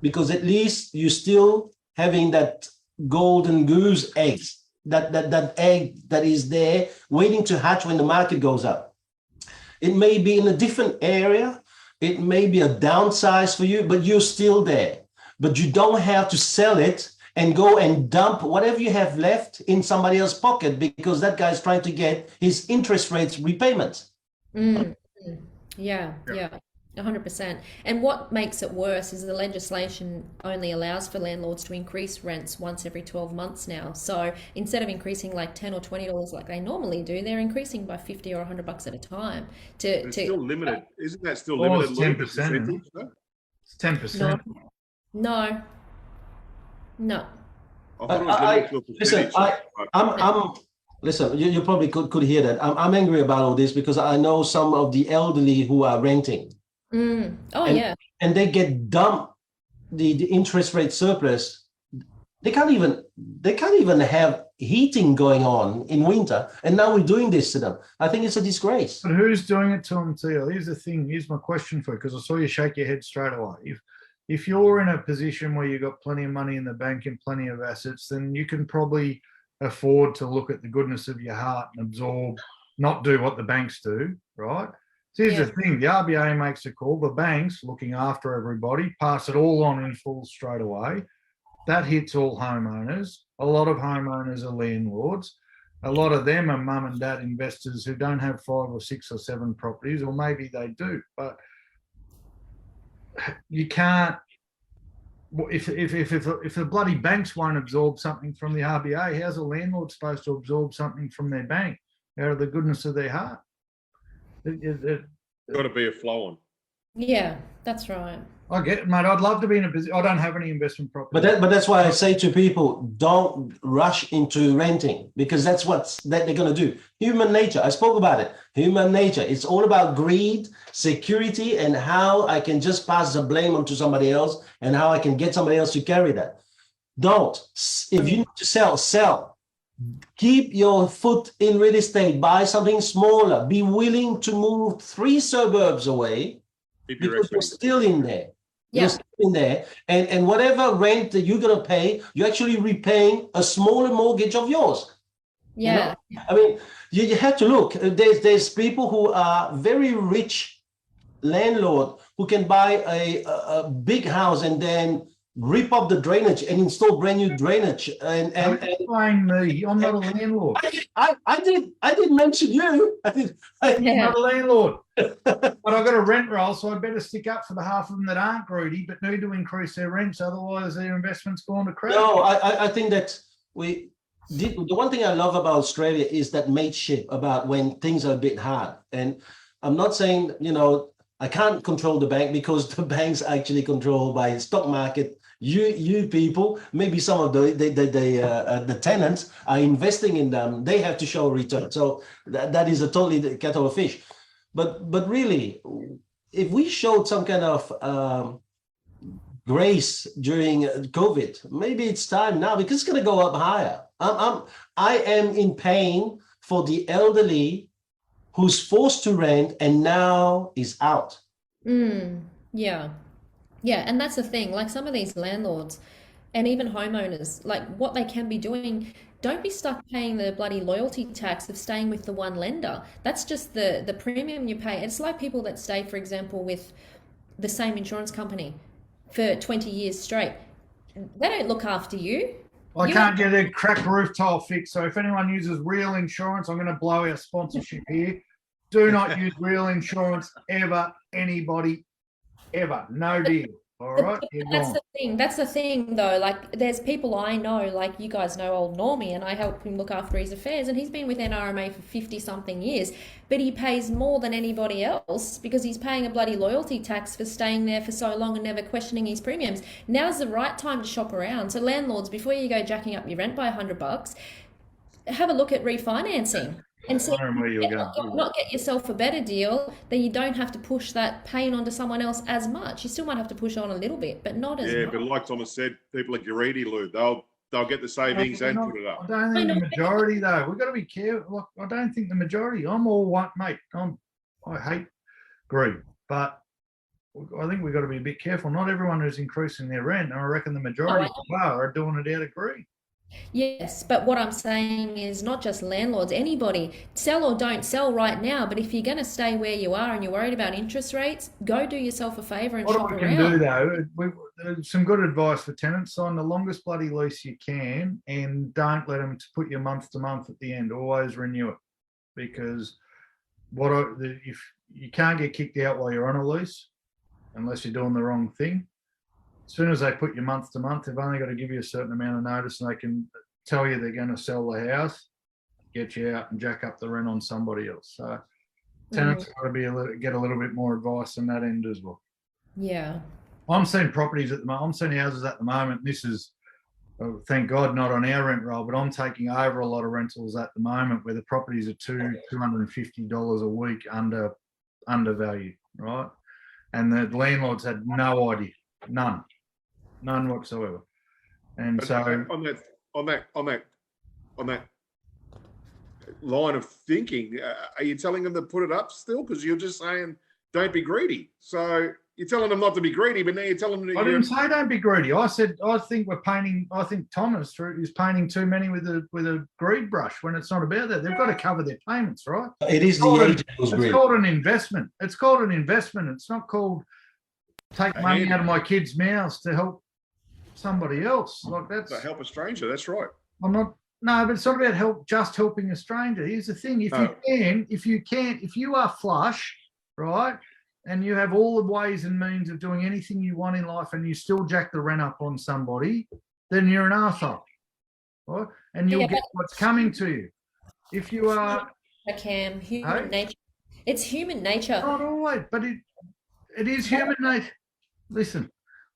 because at least you're still having that golden goose eggs, that egg that is there waiting to hatch when the market goes up. It may be in a different area. It may be a downsize for you, but you're still there. But you don't have to sell it and go and dump whatever you have left in somebody else's pocket because that guy's trying to get his interest rates repayment. Yeah, 100%. And what makes it worse is the legislation only allows for landlords to increase rents once every 12 months now. So instead of increasing like $10 or $20 like they normally do, they're increasing by $50 or $100 at a time. It's still limited. Isn't that still limited? It's 10%. It's 10%. No. I thought it was limited to a percentage. Listen, you probably could hear that. I'm angry about all this because I know some of the elderly who are renting. And they get dumped the interest rate surplus. They can't even have heating going on in winter, and now we're doing this to them. I think it's a disgrace. But who's doing it to them, Theo? Here's the thing. Here's my question for you, because I saw you shake your head straight away. If you're in a position where you've got plenty of money in the bank and plenty of assets, then you can probably afford to look at the goodness of your heart and absorb, not do what the banks do, right? So here's the thing. The RBA makes a call. The banks, looking after everybody, pass it all on in full straight away. That hits all homeowners. A lot of homeowners are landlords. A lot of them are mum and dad investors who don't have 5 or 6 or 7 properties, or maybe they do. But you can't, if the bloody banks won't absorb something from the RBA, how's a landlord supposed to absorb something from their bank out of the goodness of their heart? Got to be a flow on. Yeah, that's right. I get it, mate. I'd love to be in a position. I don't have any investment property. But that's why I say to people, don't rush into renting, because that's what they're going to do. Human nature. I spoke about it. Human nature. It's all about greed, security, and how I can just pass the blame onto somebody else, and how I can get somebody else to carry that. Don't. If you need to sell. Keep your foot in real estate. Buy something smaller. Be willing to move 3 suburbs away, because you're still in there. Yeah. You're still in there, and whatever rent that you're gonna pay, you're actually repaying a smaller mortgage of yours. Yeah. You know? I mean, you have to look. There's people who are very rich landlord who can buy a big house and then rip up the drainage and install brand new drainage. And Don't blame me. I'm not a landlord. I did mention you. I'm not a landlord. But I've got a rent roll, so I better stick up for the half of them that aren't greedy but need to increase their rents. Otherwise, their investment's gone to crap. No, I think that the one thing I love about Australia is that mateship about when things are a bit hard. And I'm not saying, I can't control the bank, because the bank's actually controlled by the stock market. You people, maybe some of the tenants are investing in them. They have to show a return. So that is a totally kettle of fish. But really, if we showed some kind of grace during COVID, maybe it's time now, because it's going to go up higher. I am in pain for the elderly who's forced to rent and now is out. Yeah. Yeah, and that's the thing. Like, some of these landlords and even homeowners, like, what they can be doing, don't be stuck paying the bloody loyalty tax of staying with the one lender. That's just the premium you pay. It's like people that stay, for example, with the same insurance company for 20 years straight. They don't look after you. I can't get a cracked roof tile fixed. So if anyone uses real insurance, I'm going to blow our sponsorship here. Do not use real insurance ever, anybody, ever. No deal. All right. That's the thing though. Like, there's people I know, like, you guys know old Normie, and I help him look after his affairs, and he's been with NRMA for 50 something years, but he pays more than anybody else because he's paying a bloody loyalty tax for staying there for so long and never questioning his premiums. Now's the right time to shop around. So landlords, before you go jacking up your rent by $100, have a look at refinancing. And so not get yourself a better deal, then you don't have to push that pain onto someone else as much. You still might have to push on a little bit, but not as much. Yeah, but like Thomas said, people are greedy, Lou. They'll get the savings and put it up. I don't think the majority, though. We've got to be careful. Look, I don't think the majority. I'm all white, mate. I hate greed, but I think we've got to be a bit careful. Not everyone who's increasing their rent, and I reckon the majority are doing it out of greed. Yes, but what I'm saying is not just landlords, anybody, sell or don't sell right now, but if you're going to stay where you are and you're worried about interest rates, go do yourself a favour and shop around. What we can do, though, some good advice for tenants: sign the longest bloody lease you can, and don't let them put your month to month at the end. Always renew it, because if you can't get kicked out while you're on a lease unless you're doing the wrong thing. As soon as they put you month to month, they've only got to give you a certain amount of notice, and they can tell you they're going to sell the house, get you out and jack up the rent on somebody else. So tenants have got to get a little bit more advice on that end as well. Yeah. I'm seeing properties at the moment. I'm seeing houses at the moment. This is, thank God, not on our rent roll, but I'm taking over a lot of rentals at the moment where the properties are $250 a week undervalued, right? And the landlords had no idea, none whatsoever. And so on that line of thinking, are you telling them to put it up still? Because you're just saying don't be greedy. So you're telling them not to be greedy, but now you're telling them. I didn't say don't be greedy. I said I think Thomas is painting too many with a greed brush when it's not about that. They've got to cover their payments, right? It's called an investment. It's called an investment. It's not called take money out of my kids' mouths to help somebody else. Like that's to help a stranger. That's right. No, but it's not about just helping a stranger. Here's the thing: if you are flush, right, and you have all the ways and means of doing anything you want in life, and you still jack the rent up on somebody, then you're an arsehole, right? And you'll get what's coming to you. If you are, human nature. It's human nature. Not always, but it is human nature. listen,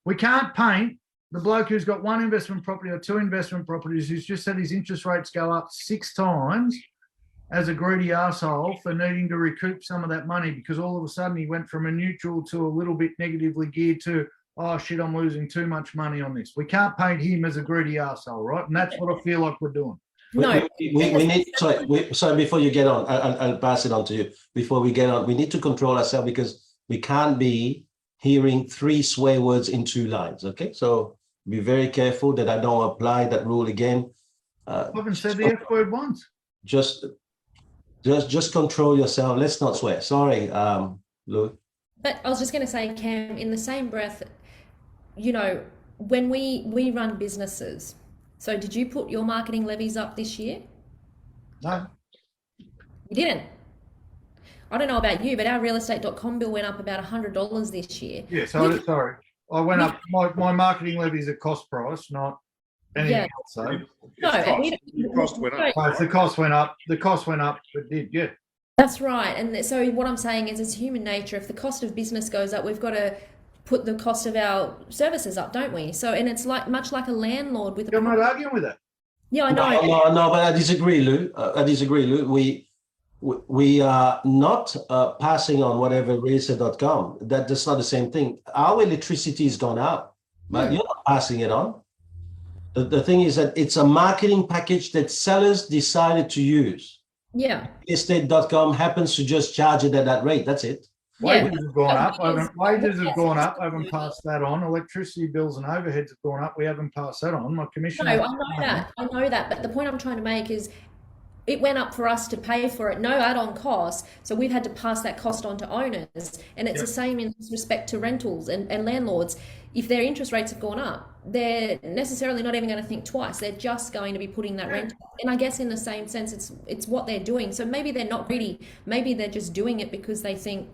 we can't paint the bloke who's got one investment property or two investment properties who's just had his interest rates go up 6 times as a greedy arsehole for needing to recoup some of that money, because all of a sudden he went from a neutral to a little bit negatively geared to, oh shit, I'm losing too much money on this. We can't paint him as a greedy arsehole, right? And that's what I feel like we're doing. No. We need, sorry, before you get on, I'll pass it on to you. Before we get on, we need to control ourselves, because we can't be hearing 3 swear words in 2 lines, okay? So be very careful that I don't apply that rule again. I haven't said the F word once. Just control yourself. Let's not swear. Sorry, Louis. But I was just going to say, Cam, in the same breath, you know, when we run businesses, so did you put your marketing levies up this year? No. You didn't? I don't know about you, but our realestate.com bill went up about $100 this year. Yeah, so sorry. I went up, my marketing levies at cost price, not anything else. So. No, The cost went up. If the cost went up, it did, yeah. That's right. And so what I'm saying is, it's human nature. If the cost of business goes up, we've got to put the cost of our services up, don't we? So, and it's like much like a landlord with a... I'm not arguing with that. Yeah, I know. No, but I disagree, Lou. We are not passing on whatever realestate.com. That's not the same thing. Our electricity has gone up, but you're not passing it on. The thing is that it's a marketing package that sellers decided to use. Yeah. Realestate.com happens to just charge it at that rate. That's it. Wages have gone up. Wages have gone up. I haven't passed that on. Electricity bills and overheads have gone up. We haven't passed that on. My commission. No, I know that. But the point I'm trying to make is, it went up for us to pay for it, no add-on cost. So we've had to pass that cost on to owners. And it's the same in respect to rentals and landlords. If their interest rates have gone up, they're necessarily not even going to think twice. They're just going to be putting that rent. And I guess in the same sense, it's what they're doing. So maybe they're not greedy. Maybe they're just doing it because they think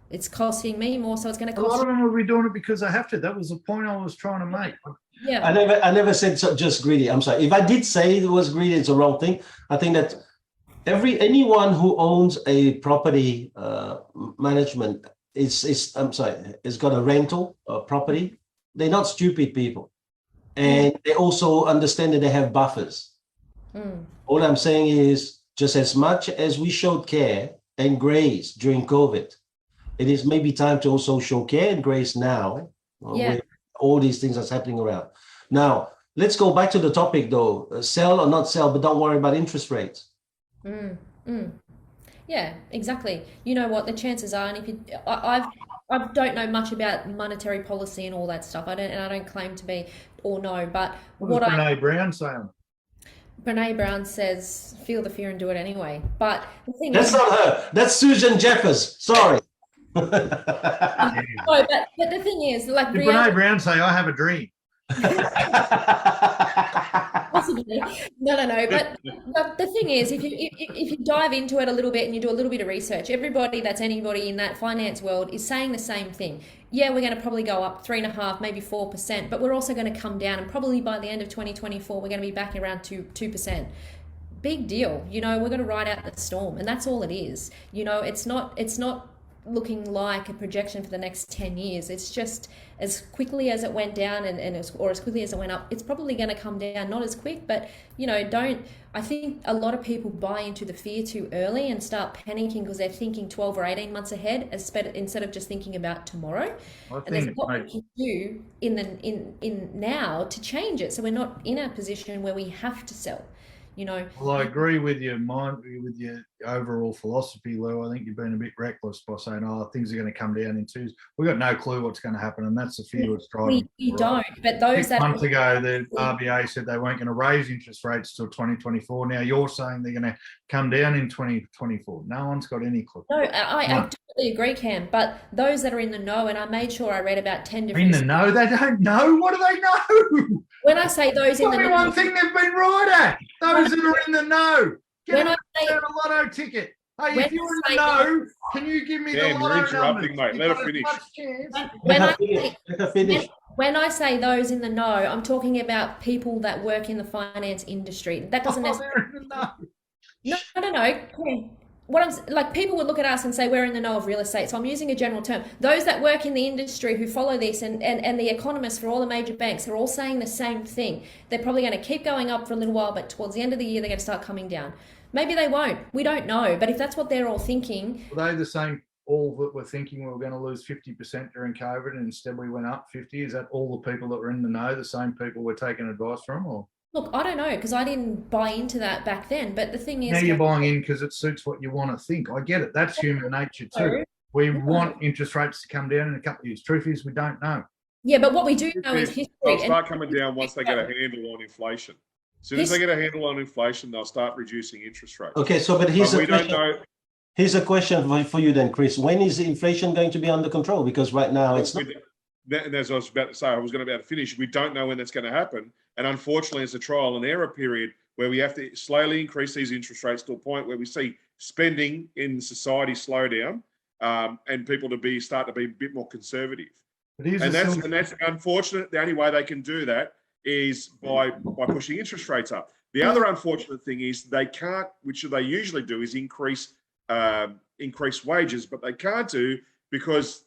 it's costing me more, so it's going to cost. A lot of them will be doing it because they have to. That was the point I was trying to make. Yeah. I never said just greedy. I'm sorry. If I did say it was greedy, it's a wrong thing. I think that anyone who owns a property management is got a rental property. They're not stupid people, and they also understand that they have buffers. All I'm saying is, just as much as we showed care and grace during COVID, it is maybe time to also show care and grace now. With all these things that's happening around. Now, let's go back to the topic though. Sell or not sell, but don't worry about interest rates. Yeah, exactly. You know what the chances are, and if you, I don't know much about monetary policy and all that stuff. I don't claim to be or know, but what does Brene Brown saying? Brene Brown says, "Feel the fear and do it anyway." But the thing that's not her. That's Susan Jeffers. Sorry. No, but the thing is, like, did Brene Brown say, "I have a dream"? Possibly. No. But the thing is, if you dive into it a little bit and you do a little bit of research, that's anybody in that finance world is saying the same thing. Yeah, we're going to probably go up 3.5%, maybe 4%, but we're also going to come down, and probably by the end of 2024, we're going to be back around 2%. Big deal. You know, we're going to ride out the storm, and that's all it is. You know, it's not looking like a projection for the next 10 years. It's just as quickly as it went down or as quickly as it went up, it's probably going to come down, not as quick, but I think a lot of people buy into the fear too early and start panicking because they're thinking 12 or 18 months ahead instead of just thinking about tomorrow. And there's what we can do in now to change it, so we're not in a position where we have to sell. Well, I agree with your overall philosophy, Lou. I think you've been a bit reckless by saying, things are going to come down in twos. We've got no clue what's going to happen, and that's the fear that's driving. We don't, but those 6 months ago, the RBA said they weren't going to raise interest rates till 2024. Now you're saying they're going to come down in 2024. No one's got any clue. No, I totally agree, Cam, but those that are in the know, and I made sure I read about 10 different... In the know? They don't know? What do they know? When I say those in the know... one thing they've been right at. Those that are in the know. Get a lotto ticket. Hey, if you're in the know, can you give me the lotto you're interrupting, numbers? mate. Let her finish. When I say those in the know, I'm talking about people that work in the finance industry. That doesn't necessarily... They're in the know. No. what I'm like, people would look at us and say we're in the know of real estate. So I'm using a general term. Those that work in the industry who follow this and the economists for all the major banks are all saying the same thing. They're probably going to keep going up for a little while, but towards the end of the year, they're going to start coming down. Maybe they won't. We don't know. But if that's what they're all thinking. Are they the same, all that were thinking we were going to lose 50% during COVID and instead we went up 50? Is that all the people that were in the know, the same people we're taking advice from? Or Look, I don't know, because I didn't buy into that back then. But the thing is, now you're buying in because it suits what you want to think. I get it. That's human nature too. We want interest rates to come down in a couple of years. Truth is, we don't know. Yeah, but what we do know is history. They'll start coming down once they get a handle on inflation. As soon as they get a handle on inflation, they'll start reducing interest rates. Okay, so but we don't know. Here's a question for you then, Chris. When is the inflation going to be under control? Because right now it's not. And as I was about to say, I was going to be able to finish. We don't know when that's going to happen. And unfortunately, it's a trial and error period where we have to slowly increase these interest rates to a point where we see spending in society slow down and people start to be a bit more conservative. And that's unfortunate. The only way they can do that is by pushing interest rates up. The other unfortunate thing is they can't, which they usually do, is increase wages, but they can't do because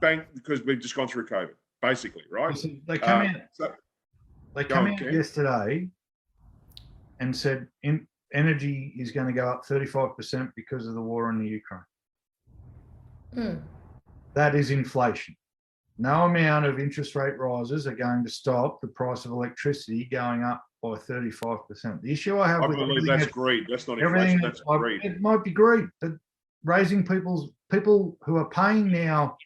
we've just gone through COVID, basically, right? They come out yesterday and said energy is going to go up 35% because of the war in the Ukraine. That is inflation. No amount of interest rate rises are going to stop the price of electricity going up by 35%. The issue I have with believe that's greed. That's not everything. Inflation. That's greed. It might be greed, but raising people who are paying now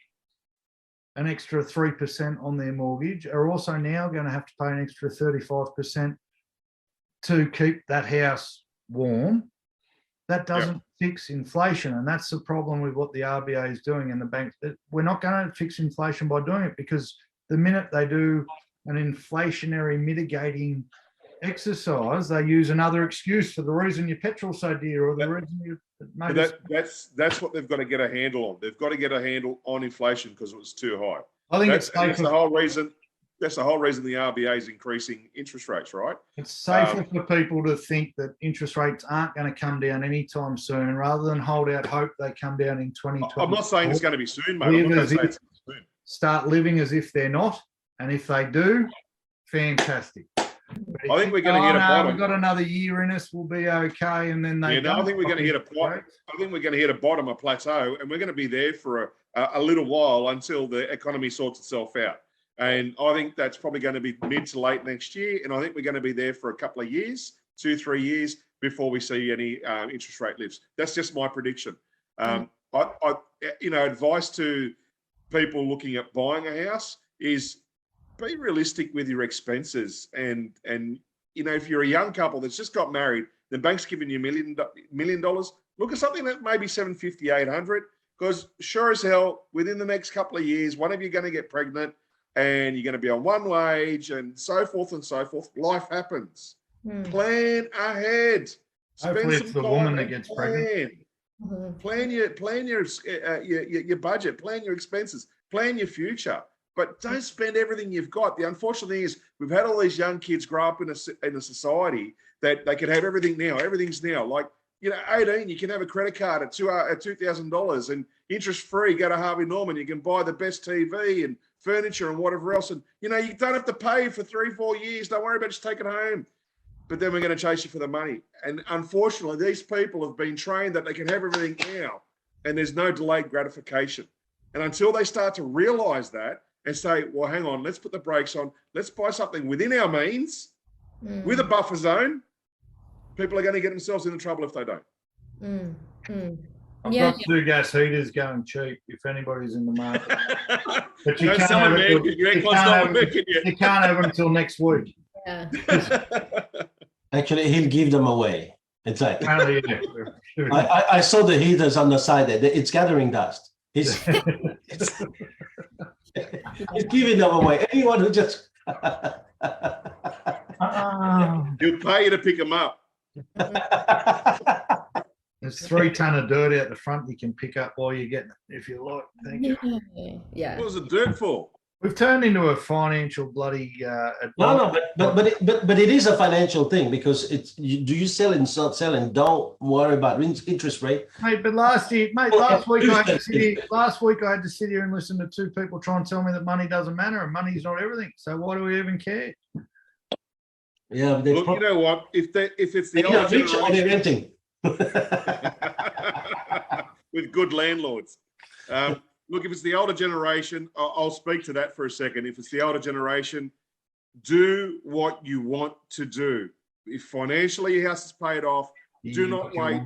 an extra 3% on their mortgage are also now going to have to pay an extra 35% to keep that house warm. That doesn't fix inflation, and that's the problem with what the RBA is doing and the banks. We're not going to fix inflation by doing it, because the minute they do an inflationary mitigating exercise, they use another excuse for the reason your petrol's so dear, or the reason you. That's what they've got to get a handle on. They've got to get a handle on inflation because it was too high. I think that's the whole reason. That's the whole reason the RBA is increasing interest rates, right? It's safer for people to think that interest rates aren't going to come down anytime soon, rather than hold out hope they come down in 2020. I'm not saying it's going to be soon, mate. I'm not going to say it's soon. Start living as if they're not, and if they do, fantastic. I think we're going to hit a bottom. We've got another year in us. We'll be okay, and then they. I think we're going to hit a bottom. I think we're going to hit a bottom, a plateau, and we're going to be there for a little while until the economy sorts itself out. And I think that's probably going to be mid to late next year. And I think we're going to be there for a couple of years, 2-3 years, before we see any interest rate lifts. That's just my prediction. Advice to people looking at buying a house is be realistic with your expenses. And if you're a young couple that's just got married, the bank's giving you $1 million. Look at something that maybe $750,000, $800,000, because sure as hell, within the next couple of years, one of you are going to get pregnant, and you're going to be on one wage, and so forth and so forth. Life happens. Plan ahead. Hopefully it's the woman that gets pregnant. Plan your budget. Plan your expenses. Plan your future. But don't spend everything you've got. The unfortunate thing is we've had all these young kids grow up in a society that they could have everything now. Everything's now. Like, 18, you can have a credit card at $2,000 and interest-free. Go to Harvey Norman. You can buy the best TV and furniture and whatever else. And, you don't have to pay for 3-4 years. Don't worry about it. Just take it home. But then we're going to chase you for the money. And unfortunately, these people have been trained that they can have everything now, and there's no delayed gratification. And until they start to realize that and say, well, hang on, let's put the brakes on. Let's buy something within our means with a buffer zone. People are going to get themselves into trouble if they don't. I've got 2 gas heaters going cheap if anybody's in the market. But you can't have them until next week. Yeah. Actually, he'll give them away. Exactly. Yeah. I saw the heaters on the side there. It's gathering dust. He's giving them away. Anyone who just... He'll pay you to pick them up. There's 3 ton of dirt out the front you can pick up while you're getting it, if you like. Thank you. Yeah. What was the dirt for? We've turned into a financial bloody. No, but it is a financial thing because do you sell and not sell and don't worry about interest rate. Mate, but last week I had to sit here and listen to two people try and tell me that money doesn't matter and money's not everything. So why do we even care? Yeah, look, you know what? If it's the older rich or they're renting with good landlords. Look, if it's the older generation, I'll speak to that for a second. If it's the older generation, do what you want to do. If financially your house is paid off, do not wait.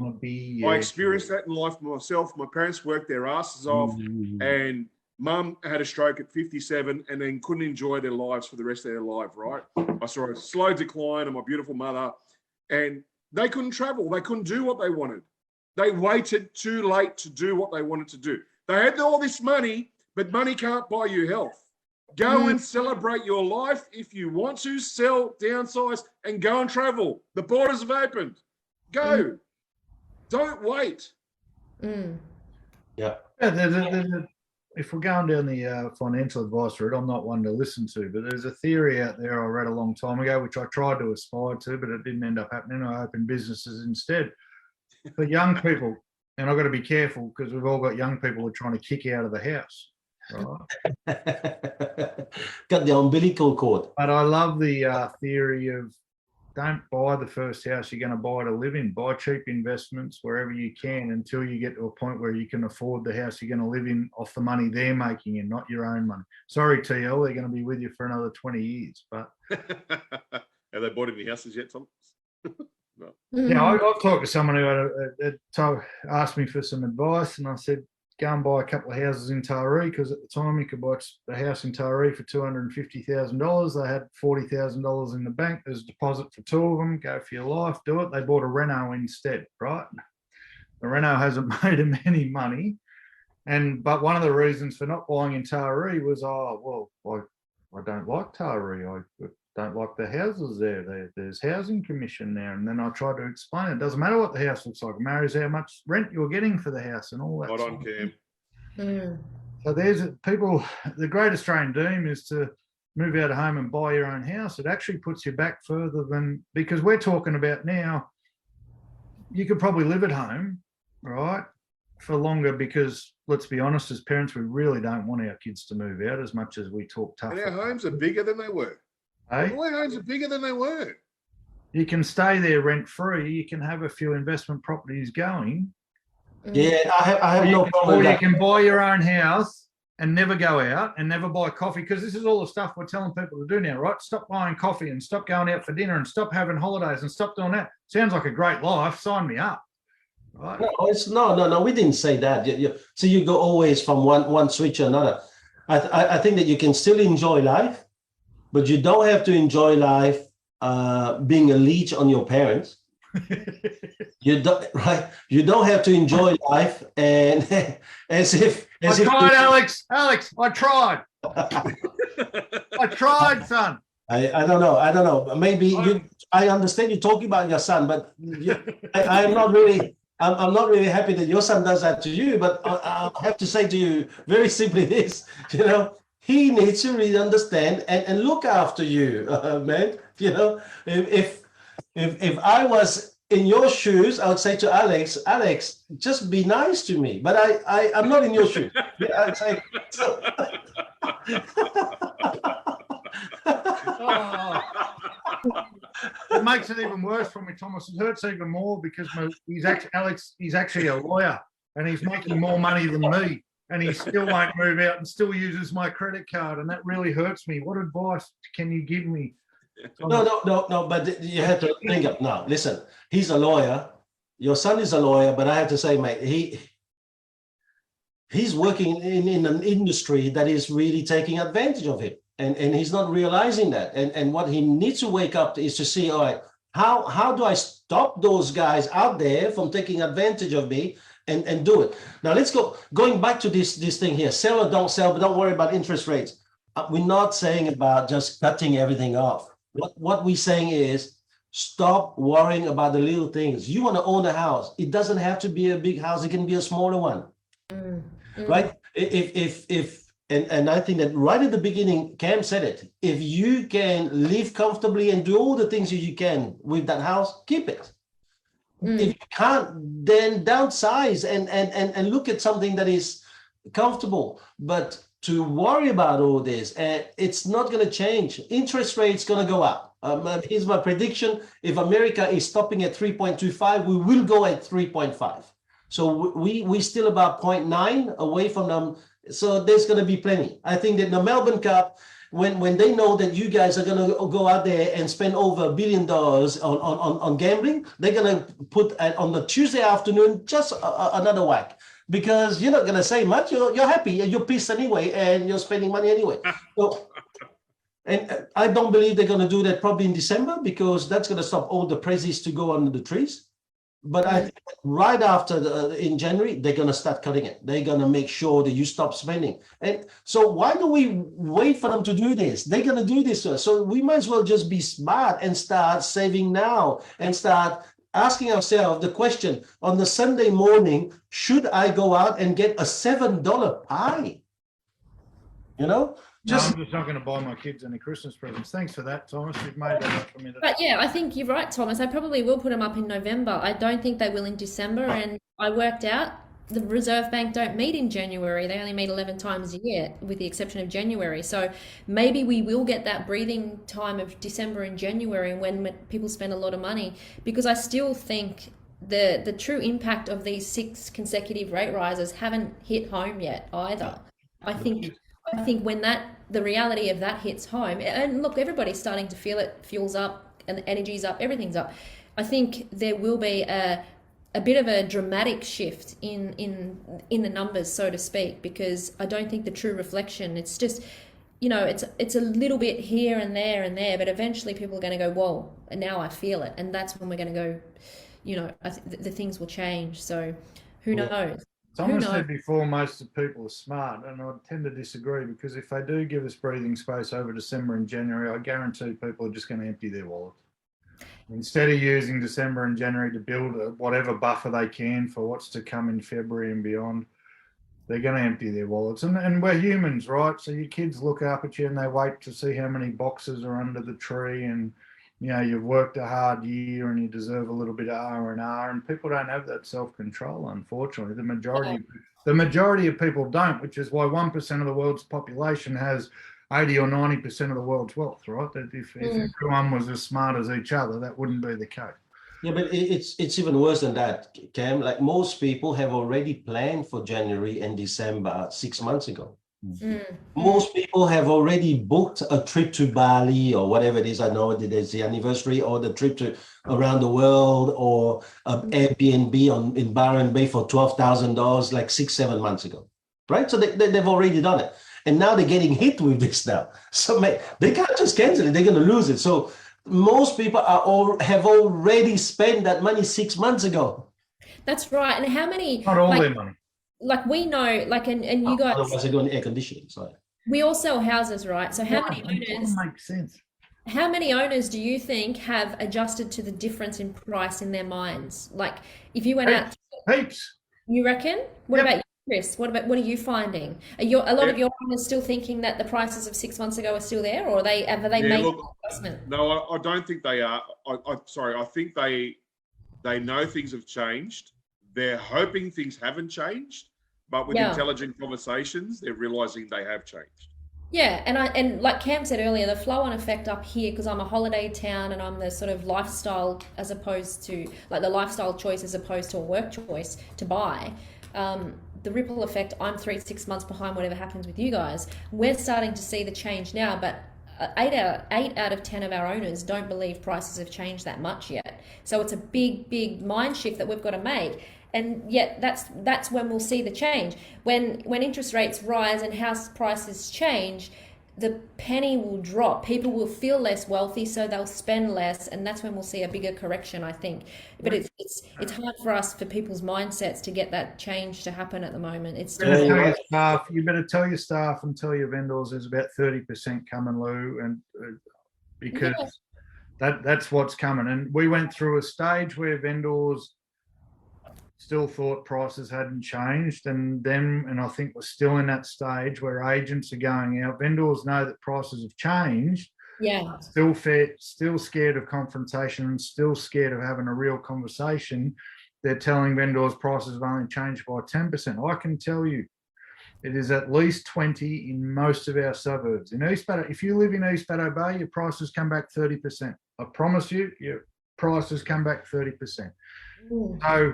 I experienced that in life myself. My parents worked their asses off, and Mum had a stroke at 57 and then couldn't enjoy their lives for the rest of their life, right? I saw a slow decline of my beautiful mother, and they couldn't travel. They couldn't do what they wanted. They waited too late to do what they wanted to do. They had all this money, but money can't buy you health. Go and celebrate your life. If you want to, sell, downsize, and go and travel. The borders have opened. Go. Don't wait. Yeah. If we're going down the financial advice route, I'm not one to listen to, but there's a theory out there I read a long time ago, which I tried to aspire to, but it didn't end up happening. I opened businesses instead. For young people, and I've got to be careful because we've all got young people who are trying to kick out of the house. Right? Got the umbilical cord. But I love the theory of don't buy the first house you're going to buy to live in. Buy cheap investments wherever you can until you get to a point where you can afford the house you're going to live in off the money they're making and not your own money. Sorry, TL, they're going to be with you for another 20 years. But have they bought any houses yet, Tom? No. Yeah, I've talked to someone who asked me for some advice, and I said, go and buy a couple of houses in Taree, because at the time you could buy a house in Taree for $250,000. They had $40,000 in the bank. There's a deposit for two of them. Go for your life, do it. They bought a Renault instead, right? The Renault hasn't made them any money. But one of the reasons for not buying in Taree was, I don't like Taree. I don't like the houses there. There's housing commission there. And then I tried to explain it doesn't matter what the house looks like. It matters how much rent you're getting for the house and all that. Not on Cam. So there's people, the great Australian dream is to move out of home and buy your own house. It actually puts you back further than, because we're talking about now, you could probably live at home, right, for longer, because let's be honest, as parents, we really don't want our kids to move out as much as we talk tough. And our homes are bigger than they were. Hey? All our homes are bigger than they were. You can stay there rent free. You can have a few investment properties going. Yeah, I have no problem with that. You can buy your own house and never go out and never buy coffee, because this is all the stuff we're telling people to do now, right? Stop buying coffee and stop going out for dinner and stop having holidays and stop doing that. Sounds like a great life. Sign me up. Right? No. We didn't say that. So you go always from one switch to another. I think that you can still enjoy life, but you don't have to enjoy life being a leech on your parents. You don't, right? You don't have to enjoy life and Alex, I tried. I tried, son. I don't know. Maybe I understand you talking about your son, but I'm not really. I'm not really happy that your son does that to you. But I have to say to you very simply this: he needs to really understand and look after you, man. If I was in your shoes, I would say to Alex, just be nice to me. But I'm not in your shoes. I'd say, so. It makes it even worse for me, Thomas. It hurts even more because he's actually a lawyer and he's making more money than me, and he still won't move out and still uses my credit card, and that really hurts me. What advice can you give me? No, but you have to think of now. Listen, he's a lawyer. Your son is a lawyer, but I have to say, mate, he's working in an industry that is really taking advantage of him. And he's not realizing that. And what he needs to wake up to is to see, all right, how do I stop those guys out there from taking advantage of me and do it? Now let's going back to this thing here, sell or don't sell, but don't worry about interest rates. We're not saying about just cutting everything off. What we're saying is stop worrying about the little things. You want to own a house. It doesn't have to be a big house. It can be a smaller one, right? and I think that right at the beginning, Cam said it. If you can live comfortably and do all the things that you can with that house, keep it. If you can't, then downsize and look at something that is comfortable. But to worry about all this, it's not going to change. Interest rates going to go up. Here's my prediction. If America is stopping at 3.25, we will go at 3.5. So we still about 0.9 away from them. So there's going to be plenty. I think that the Melbourne Cup, when they know that you guys are going to go out there and spend over $1 billion on gambling, they're going to put on the Tuesday afternoon just another whack, because you're not going to say much. You're happy. You're pissed anyway, and you're spending money anyway. So, and I don't believe they're going to do that probably in December, because that's going to stop all the prezzies to go under the trees. But I think right after in January, they're going to start cutting it. They're going to make sure that you stop spending. And so why do we wait for them to do this? They're going to do this to us. So we might as well just be smart and start saving now and start asking ourselves the question on the Sunday morning, should I go out and get a $7 pie? You know? No, I'm just not going to buy my kids any Christmas presents. Thanks for that, Thomas. You've made that up for me. But yeah, I think you're right, Thomas. I probably will put them up in November. I don't think they will in December. And I worked out the Reserve Bank don't meet in January. They only meet 11 times a year, with the exception of January. So maybe we will get that breathing time of December and January, when people spend a lot of money, because I still think the true impact of these 6 consecutive rate rises haven't hit home yet either. I think when the reality of that hits home, and look, everybody's starting to feel it, fuel's up and the energy's up, everything's up. I think there will be a bit of a dramatic shift in the numbers, so to speak, because I don't think the true reflection, it's just, it's a little bit here and there, but eventually people are going to go, whoa, and now I feel it. And that's when we're going to go, the things will change. So who knows? Thomas said before, most of the people are smart, and I tend to disagree, because if they do give us breathing space over December and January, I guarantee people are just going to empty their wallet. Instead of using December and January to build whatever buffer they can for what's to come in February and beyond, they're going to empty their wallets. And we're humans, right? So your kids look up at you and they wait to see how many boxes are under the tree, and you've worked a hard year and you deserve a little bit of R&R, and people don't have that self-control, unfortunately. The majority of people don't, which is why 1% of the world's population has 80 or 90% of the world's wealth, right? That if everyone was as smart as each other, that wouldn't be the case. Yeah, but it's even worse than that, Cam. Like, most people have already planned for January and December 6 months ago. Most people have already booked a trip to Bali or whatever it is. I know there's the anniversary, or the trip to around the world, or an Airbnb in Byron Bay for $12,000 like 6-7 months ago, right? So they've already done it, and now they're getting hit with this now. So they can't just cancel it; they're going to lose it. So most people have already spent that money 6 months ago. That's right. And how many? Not all their money. Like, we know, like, and you guys, otherwise they're going to air conditioning. Sorry. We all sell houses, right? So how many owners? Makes sense. How many owners do you think have adjusted to the difference in price in their minds? Like, if you went out, heaps. You reckon? What about you, Chris? What are you finding? Are a lot of your owners still thinking that the prices of 6 months ago are still there, or have they made an adjustment? No, I don't think they are. I think they know things have changed. They're hoping things haven't changed, but with intelligent conversations, they're realizing they have changed. Yeah, and like Cam said earlier, the flow-on effect up here, because I'm a holiday town and I'm the sort of lifestyle, as opposed to like the lifestyle choice as opposed to a work choice to buy. The ripple effect, I'm 3-6 months behind whatever happens with you guys. We're starting to see the change now, but 8 out of 10 of our owners don't believe prices have changed that much yet. So it's a big mind shift that we've got to make. And yet that's when we'll see the change. When interest rates rise and house prices change, the penny will drop. People will feel less wealthy, so they'll spend less, and that's when we'll see a bigger correction, I think. But it's hard for people's mindsets to get that change to happen at the moment. You better tell your staff and tell your vendors there's about 30% coming, Lou, and because that's what's coming. And we went through a stage where vendors still thought prices hadn't changed, and I think we're still in that stage where agents are going out. Vendors know that prices have changed. Yeah. Still scared of confrontation and still scared of having a real conversation. They're telling vendors prices have only changed by 10%. I can tell you, it is at least 20 in most of our suburbs. In East Bateau, if you live in East Bateau Bay, your prices come back 30%. I promise you, your prices come back 30%. So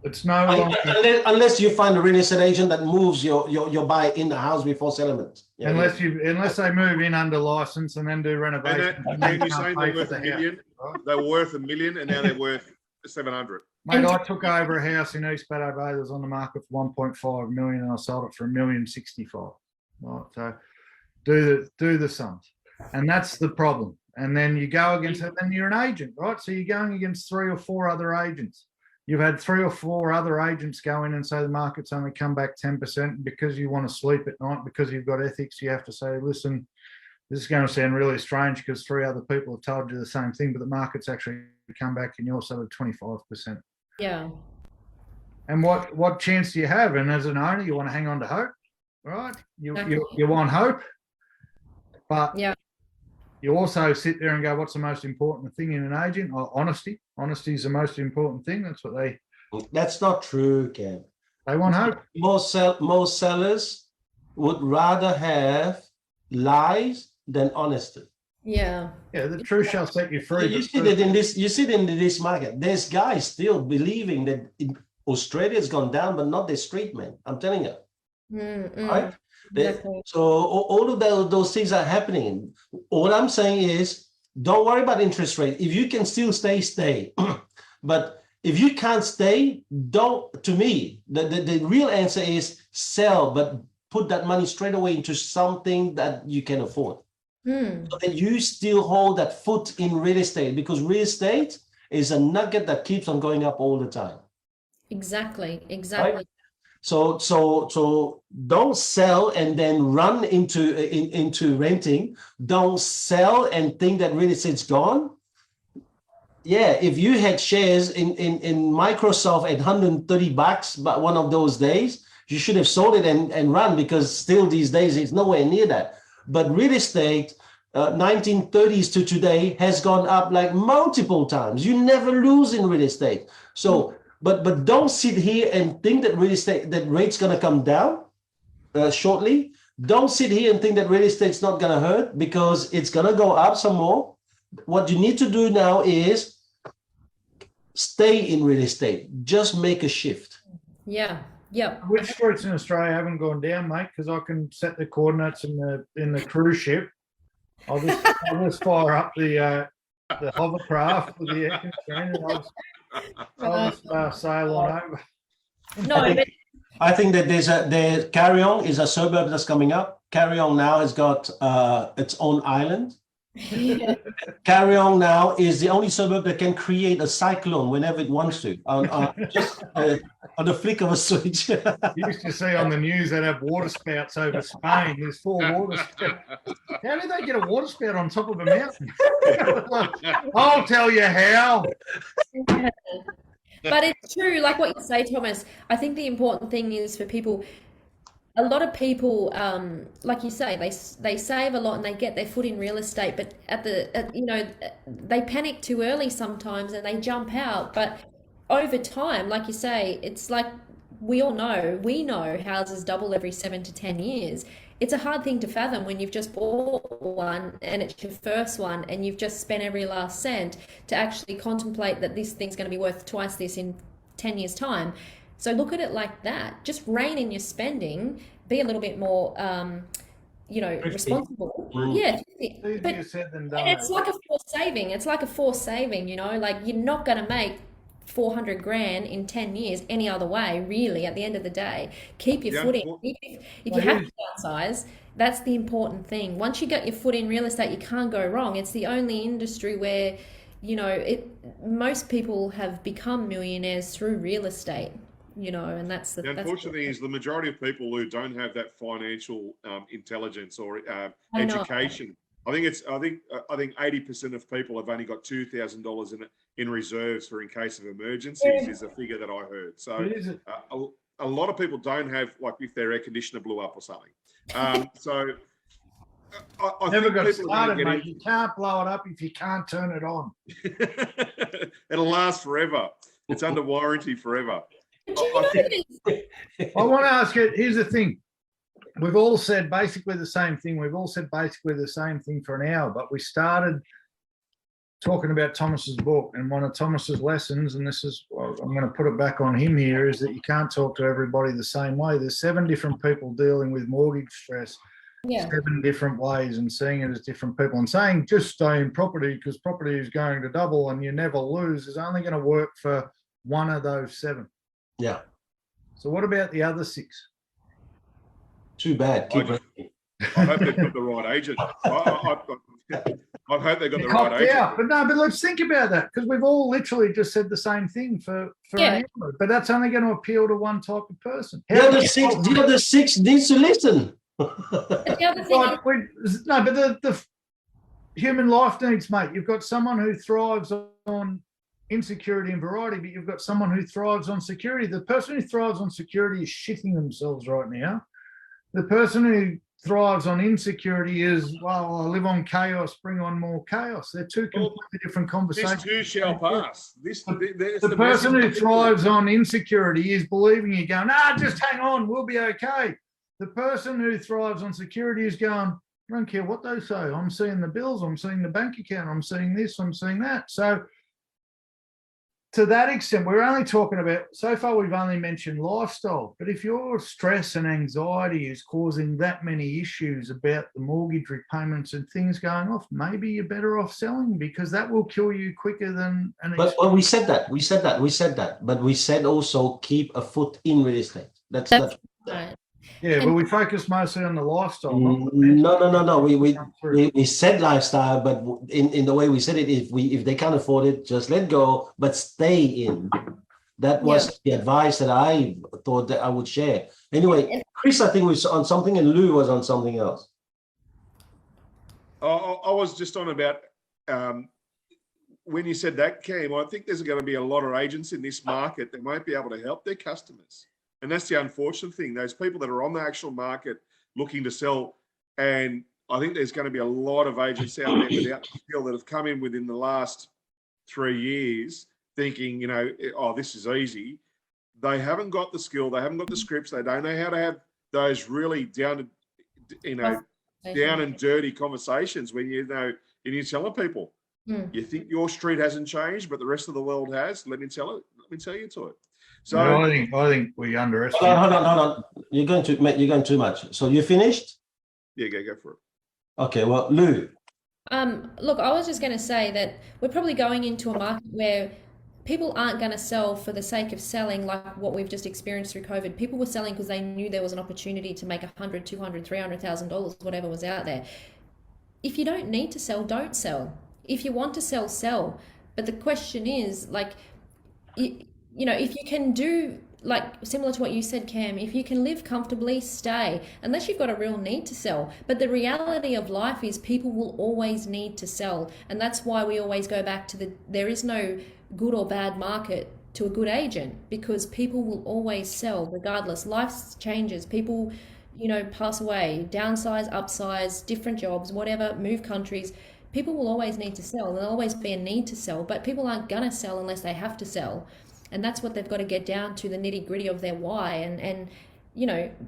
it's no longer, unless you find a real estate agent that moves your buy in the house before settlement. Yeah, unless they move in under license and then do renovation. And you're saying they're worth $1 million. They were worth $1 million, and now they're worth 700. Mate, I took over a house in East Bateau Bay that was on the market for 1.5 million, and I sold it for $1,065,000. Right, so do the sums, and that's the problem. And then you go against it, and you're an agent, right? So you're going against 3 or 4 other agents. You've had 3 or 4 other agents go in and say the market's only come back 10%. Because you want to sleep at night, because you've got ethics, you have to say, listen, this is going to sound really strange because 3 other people have told you the same thing, but the market's actually come back and you're sort of 25%. Yeah. And what chance do you have? And as an owner, you want to hang on to hope, right? You want hope, but yeah, you also sit there and go, what's the most important thing in an agent? Oh, honesty. Honesty is the most important thing. That's what they... That's not true, Ken. They want hope. Most sellers would rather have lies than honesty. Yeah. Yeah, the truth shall set you free. You see that in this market. There's guys still believing that Australia's gone down, but not the street man. I'm telling you. Right? Exactly. So all of those things are happening. All I'm saying is, don't worry about interest rate. If you can still stay. But if you can't stay, don't. To me, the real answer is sell, but put that money straight away into something that you can afford. So that you still hold that foot in real estate, because real estate is a nugget that keeps on going up all the time. Exactly. Right? So don't sell and then run into renting. Don't sell and think that real estate's gone. Yeah, if you had shares in Microsoft at $130, but one of those days, you should have sold it and run, because still these days it's nowhere near that. But real estate, 1930s to today, has gone up like multiple times. You never lose in real estate. So, but don't sit here and think that rate's going to come down shortly. Don't sit here and think that real estate's not going to hurt, because it's going to go up some more. What you need to do now is stay in real estate. Just make a shift. Yeah. Yep. Which streets in Australia haven't gone down, mate? Because I can set the coordinates in the cruise ship. I'll just fire up the hovercraft with the air conditioning, and I'll just sail on over. No, I think that Carryong is a suburb that's coming up. Carryong now has got its own island. Carryong now is the only suburb that can create a cyclone whenever it wants to, just on the flick of a switch. You used to see on the news that have water spouts over Spain. There's 4 water spouts. How did they get a water spout on top of a mountain? I'll tell you how. But it's true, like what you say, Thomas. I think the important thing is for people. A lot of people, like you say, they save a lot and they get their foot in real estate, but they panic too early sometimes and they jump out. But over time, like you say, it's like we know houses double every 7 to 10 years. It's a hard thing to fathom when you've just bought one and it's your first one and you've just spent every last cent to actually contemplate that this thing's going to be worth twice this in 10 years' time. So look at it like that. Just rein in your spending. Be a little bit more, responsible. Yeah, but easier said than done. it's like a forced saving. It's like a forced saving. Like you're not going to make 400 grand in 10 years any other way. Really, at the end of the day, keep your foot in. If you have to downsize, that's the important thing. Once you get your foot in real estate, you can't go wrong. It's the only industry where, most people have become millionaires through real estate. And that's the unfortunate thing is the majority of people who don't have that financial intelligence or education. I think 80% of people have only got $2,000 in reserves for in case of emergencies is a figure that I heard. So a lot of people don't have, like, if their air conditioner blew up or something. So I Never think got people are started, gonna mate. You can't blow it up if you can't turn it on. It'll last forever. It's under warranty forever. I want to ask you, here's the thing. We've all said basically the same thing. We've all said basically the same thing for an hour, but we started talking about Thomas's book, and one of Thomas's lessons, and this is, well, I'm going to put it back on him here, is that you can't talk to everybody the same way. There's 7 different people dealing with mortgage stress, 7 different ways, and seeing it as different people, and saying just stay in property because property is going to double and you never lose is only going to work for one of those 7. Yeah. So what about the other 6? Too bad. I hope they've got the right agent. I hope they've got the right agent. Yeah, but let's think about that, because we've all literally just said the same thing for an hour, but that's only going to appeal to one type of person. The other six needs to listen. The other thing but the human life needs, mate. You've got someone who thrives on insecurity and variety, but you've got someone who thrives on security. The person who thrives on security is shitting themselves right now. The person who thrives on insecurity is, well, I live on chaos, bring on more chaos. They're two completely different conversations. This too shall pass. The person who thrives on insecurity is believing you, going, just hang on, we'll be okay. The person who thrives on security is going, I don't care what they say. I'm seeing the bills, I'm seeing the bank account, I'm seeing this, I'm seeing that. So to that extent, we're only talking about, so far we've only mentioned lifestyle, but if your stress and anxiety is causing that many issues about the mortgage repayments and things going off, maybe you're better off selling, because that will kill you quicker than But we said that, but we said also keep a foot in real estate. That's right. Yeah, but we focus mostly on the lifestyle. No. We said lifestyle, but in the way we said it, if they can't afford it, just let go, but stay in. That was the advice that I thought that I would share. Anyway, Chris, I think was on something, and Lou was on something else. I was just on about when you said that, Cam, I think there's going to be a lot of agents in this market that won't be able to help their customers. And that's the unfortunate thing. Those people that are on the actual market looking to sell, and I think there's going to be a lot of agents out there without skill that have come in within the last 3 years thinking, this is easy. They haven't got the skill. They haven't got the scripts. They don't know how to have those really down and dirty conversations when you're telling people, you think your street hasn't changed, but the rest of the world has. Let me tell you to it. So no, I think we underestimate. Hold on. You're going too much. So you finished? Yeah, go for it. Okay. Well, Lou. Look, I was just going to say that we're probably going into a market where people aren't going to sell for the sake of selling, like what we've just experienced through COVID. People were selling because they knew there was an opportunity to make $100,000, $200,000, $300,000, whatever was out there. If you don't need to sell, don't sell. If you want to sell, sell. But the question is, like, if you can do, like, similar to what you said, Cam, if you can live comfortably, stay, unless you've got a real need to sell. But the reality of life is people will always need to sell. And that's why we always go back to there is no good or bad market to a good agent, because people will always sell regardless. Life changes. People, pass away, downsize, upsize, different jobs, whatever, move countries. People will always need to sell. There'll always be a need to sell, but people aren't going to sell unless they have to sell. And that's what they've got to get down to, the nitty gritty of their why, and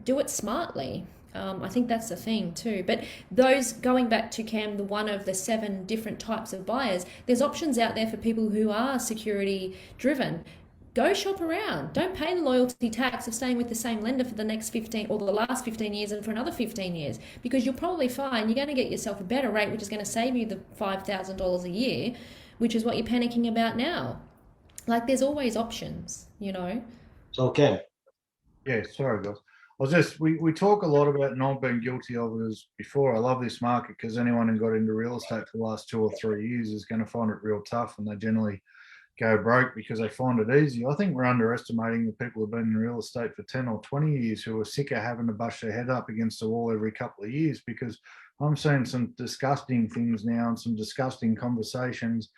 do it smartly. I think that's the thing too. But those, going back to Cam, one of the 7 different types of buyers, there's options out there for people who are security driven. Go shop around. Don't pay the loyalty tax of staying with the same lender for the next 15 or the last 15 years and for another 15 years, because you'll probably find you're going to get yourself a better rate, which is going to save you the $5,000 a year, which is what you're panicking about now. Like, there's always options, Okay. Yeah, sorry, guys. I was just, we talk a lot about not being guilty of it as before. I love this market because anyone who got into real estate for the last 2 or 3 years is going to find it real tough, and they generally go broke because they find it easy. I think we're underestimating the people who've been in real estate for 10 or 20 years who are sick of having to bash their head up against the wall every couple of years, because I'm seeing some disgusting things now and some disgusting conversations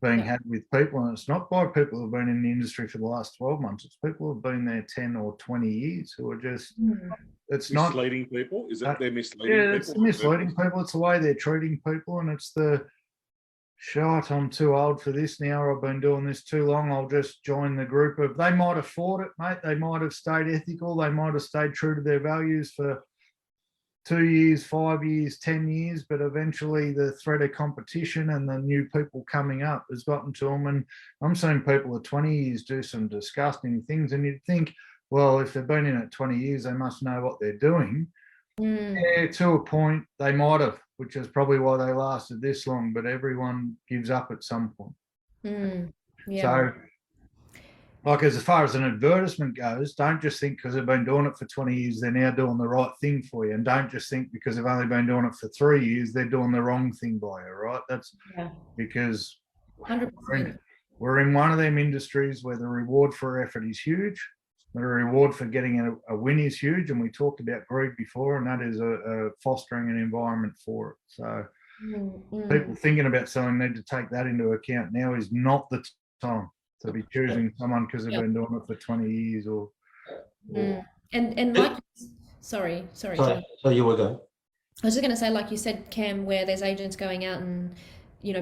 being had with people. And it's not by people who've been in the industry for the last 12 months. It's people who've been there 10 or 20 years who are just, it's not misleading people. Is it they're misleading yeah, people? it's misleading people. It's the way they're treating people. And it's the shot, I'm too old for this now. I've been doing this too long. I'll just join the group of, they might afford it, mate. They might have stayed ethical. They might have stayed true to their values for 2 years, 5 years, 10 years, but eventually the threat of competition and the new people coming up has gotten to them. And I'm seeing people at 20 years do some disgusting things. And you'd think, well, if they've been in it 20 years, they must know what they're doing. Yeah, to a point, they might have, which is probably why they lasted this long, but everyone gives up at some point. Yeah. So, like, as far as an advertisement goes, don't just think because they've been doing it for 20 years, they're now doing the right thing for you. And don't just think because they've only been doing it for 3 years, they're doing the wrong thing by you, right? That's because 100%. we're in one of them industries where the reward for effort is huge. The reward for getting a win is huge. And we talked about greed before, and that is a fostering an environment for it. So people thinking about selling need to take that into account. Now is not the time to be choosing someone because they've been doing it for 20 years or and like sorry John. So you were going. I was just going to say, like you said, Cam, where there's agents going out and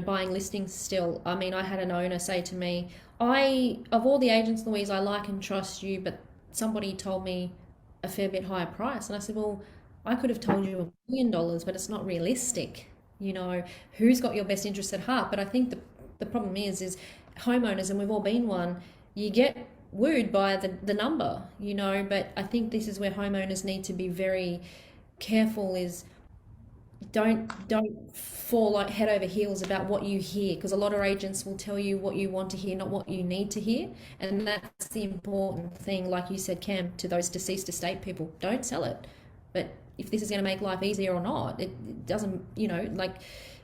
buying listings still. I mean, I had an owner say to me, of all the agents, Louise, I like and trust you, but somebody told me a fair bit higher price. And I said, well, I could have told you $1 million, but it's not realistic. Who's got your best interest at heart? But I think the problem is homeowners, and we've all been one, you get wooed by the number, but I think this is where homeowners need to be very careful, is don't fall like head over heels about what you hear, because a lot of agents will tell you what you want to hear, not what you need to hear. And that's the important thing, like you said, Cam, to those deceased estate people, don't sell it. But if this is going to make life easier or not, it doesn't,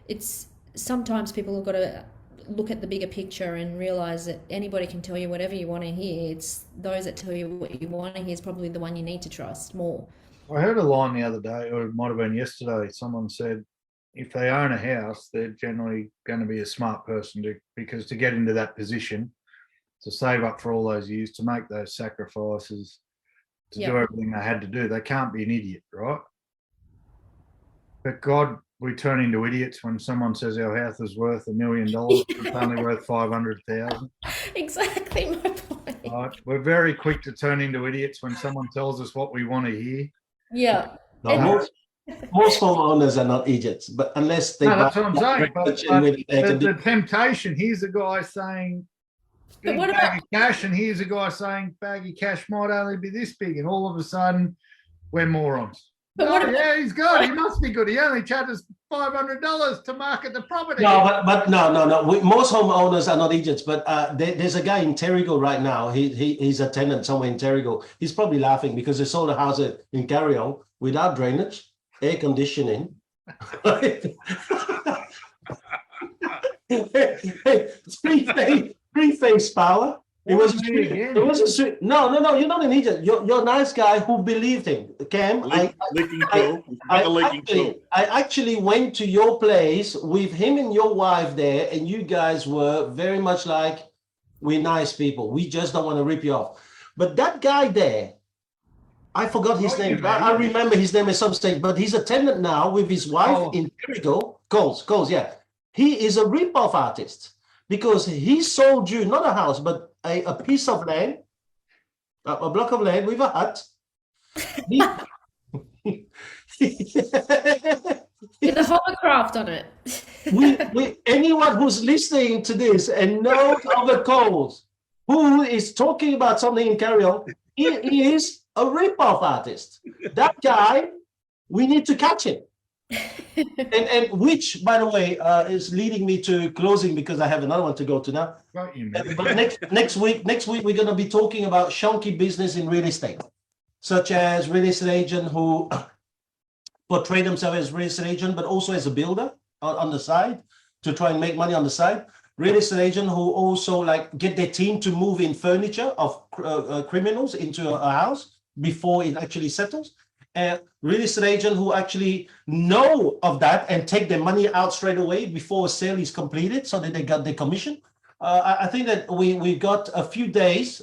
it's sometimes people have got to look at the bigger picture and realize that anybody can tell you whatever you want to hear. It's those that tell you what you want to hear is probably the one you need to trust more. I heard a line the other day, or it might have been yesterday. Someone said, if they own a house, they're generally going to be a smart person because to get into that position, to save up for all those years, to make those sacrifices, to do everything they had to do, they can't be an idiot, right? But God, we turn into idiots when someone says our house is worth $1 million. It's only worth 500,000. Exactly my point. Right? We're very quick to turn into idiots when someone tells us what we want to hear. Yeah. No, most homeowners are not idiots, but unless they. No, that's what I'm saying. But the temptation. Here's a guy saying big bag of cash, and here's a guy saying bag of cash might only be this big, and all of a sudden we're morons. Yeah, he's good. He must be good. He only charges $500 to market the property. No, but no. Most homeowners are not idiots. But there's a guy in Terrigal right now. He's a tenant somewhere in Terrigal. He's probably laughing because they sold a house in Carrion without drainage, air conditioning. Three-phase power. It was a sweet. No. You're not an idiot. You're a nice guy who believed him, Cam. I actually went to your place with him and your wife there, and you guys were very much like, we're nice people. We just don't want to rip you off. But that guy there, I forgot his name. I remember his name at some stage, but he's a tenant now with his wife in Terrigal. Coles, yeah. He is a rip-off artist because he sold you not a house, but a piece of land, a block of land with a hut. With a hovercraft on it. Anyone who's listening to this and knows Albert Coles, who is talking about something in Carrion, he is a rip-off artist. That guy, we need to catch him. and which, by the way, is leading me to closing because I have another one to go to now. But next week we're going to be talking about shonky business in real estate, such as real estate agent who portray themselves as real estate agent, but also as a builder on the side to try and make money on the side. real estate agent who also like get their team to move in furniture of criminals into a house before it actually settles. And real estate agent who actually know of that and take their money out straight away before a sale is completed so that they got their commission. I think that we got a few days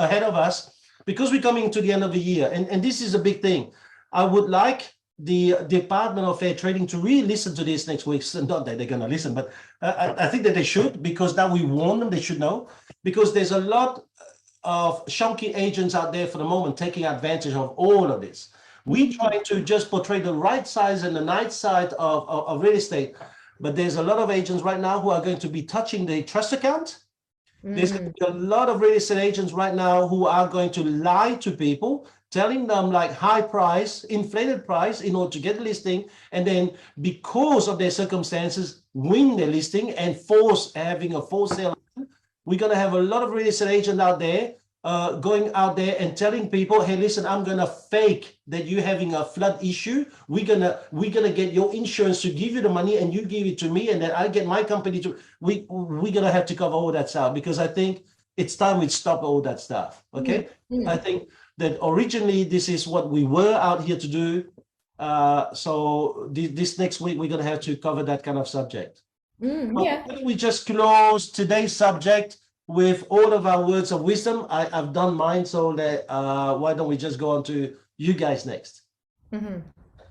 ahead of us because we're coming to the end of the year. And this is a big thing. I would like the Department of Fair Trading to really listen to this next week. Not that they're going to listen, but I think that they should, because now we warn them, they should know, because there's a lot of shonky agents out there for the moment taking advantage of all of this. We try to just portray the right size and the nice side of real estate, but there's a lot of agents right now who are going to be touching the trust account. There's going to be a lot of real estate agents right now who are going to lie to people, telling them like high price, inflated price in order to get the listing, and then because of their circumstances, win the listing and force having a for sale. We're going to have a lot of real estate agents out there going out there and telling people, hey, listen, I'm going to fake that you're having a flood issue. We're gonna get your insurance to give you the money and you give it to me, and then I get my company to, we're going to have to cover all that stuff, because I think it's time we stop all that stuff. Okay. I think that originally this is what we were out here to do. So this next week, we're going to have to cover that kind of subject. We just close today's subject with all of our words of wisdom. I've done mine, so that why don't we just go on to you guys next?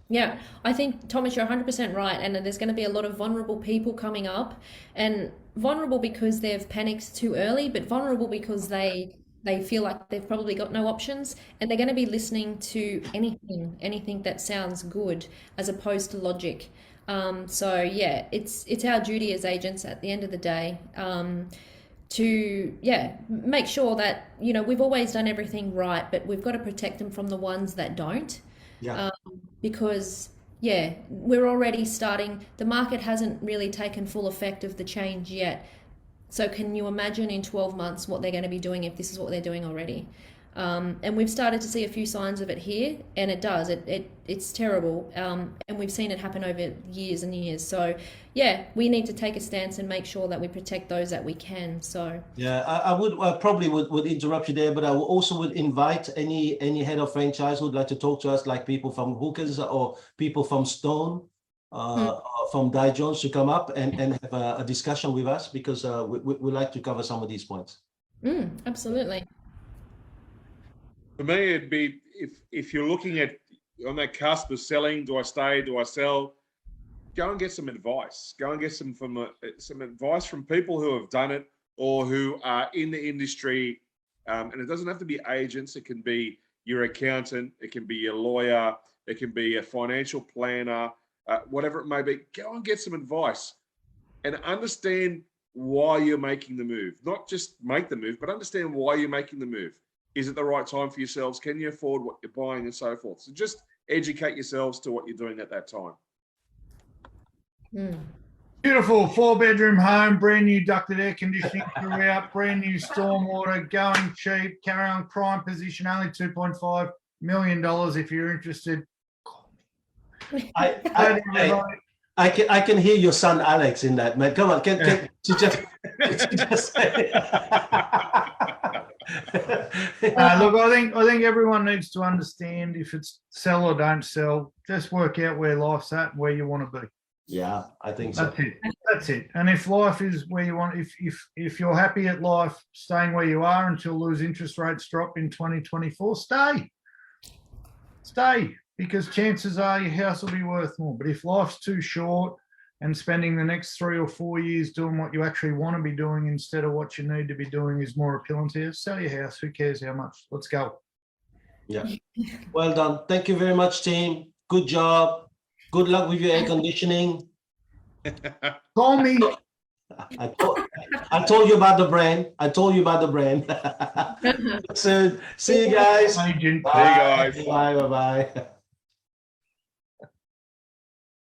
Yeah, I think, Thomas, you're 100% right, and there's going to be a lot of vulnerable people coming up, and vulnerable because they've panicked too early, but vulnerable because they feel like they've probably got no options, and they're going to be listening to anything that sounds good as opposed to logic. So yeah, it's our duty as agents at the end of the day to make sure that, you know, we've always done everything right, but we've got to protect them from the ones that don't. Because we're already starting, the market hasn't really taken full effect of the change yet. So can you imagine in 12 months what they're going to be doing if this is what they're doing already? And we've started to see a few signs of it here, and it's terrible. And we've seen it happen over years and years. So we need to take a stance and make sure that we protect those that we can. So I probably would interrupt you there, but I also would invite any head of franchise who would like to talk to us, like people from Hookers or people from Stone, from Dow Jones, to come up and have a discussion with us, because we like to cover some of these points. Absolutely. For me, it'd be if you're looking at on that cusp of selling, do I stay, do I sell? Go and get some advice. Go and get some advice from people who have done it or who are in the industry. And it doesn't have to be agents. It can be your accountant. It can be your lawyer. It can be a financial planner, whatever it may be. Go and get some advice and understand why you're making the move. Not just make the move, but understand why you're making the move. Is it the right time for yourselves? Can you afford what you're buying and so forth? So just educate yourselves to what you're doing at that time. Beautiful 4-bedroom home, brand new ducted air conditioning throughout, brand new stormwater, going cheap, carry on prime position, only $2.5 million if you're interested. I can hear your son Alex in that, man. Come on, can just look, I think everyone needs to understand, if it's sell or don't sell, just work out where life's at and where you want to be. Yeah, I think so. That's it. And if life is where you want, if you're happy at life staying where you are until those interest rates drop in 2024, stay, because chances are your house will be worth more. But if life's too short and spending the next 3 or 4 years doing what you actually want to be doing instead of what you need to be doing is more appealing to you, sell your house. Who cares how much? Let's go. Yeah. Well done. Thank you very much, team. Good job. Good luck with your air conditioning. Call me. I told you about the brand. So, see you guys. Agent. Bye. See you guys. Bye.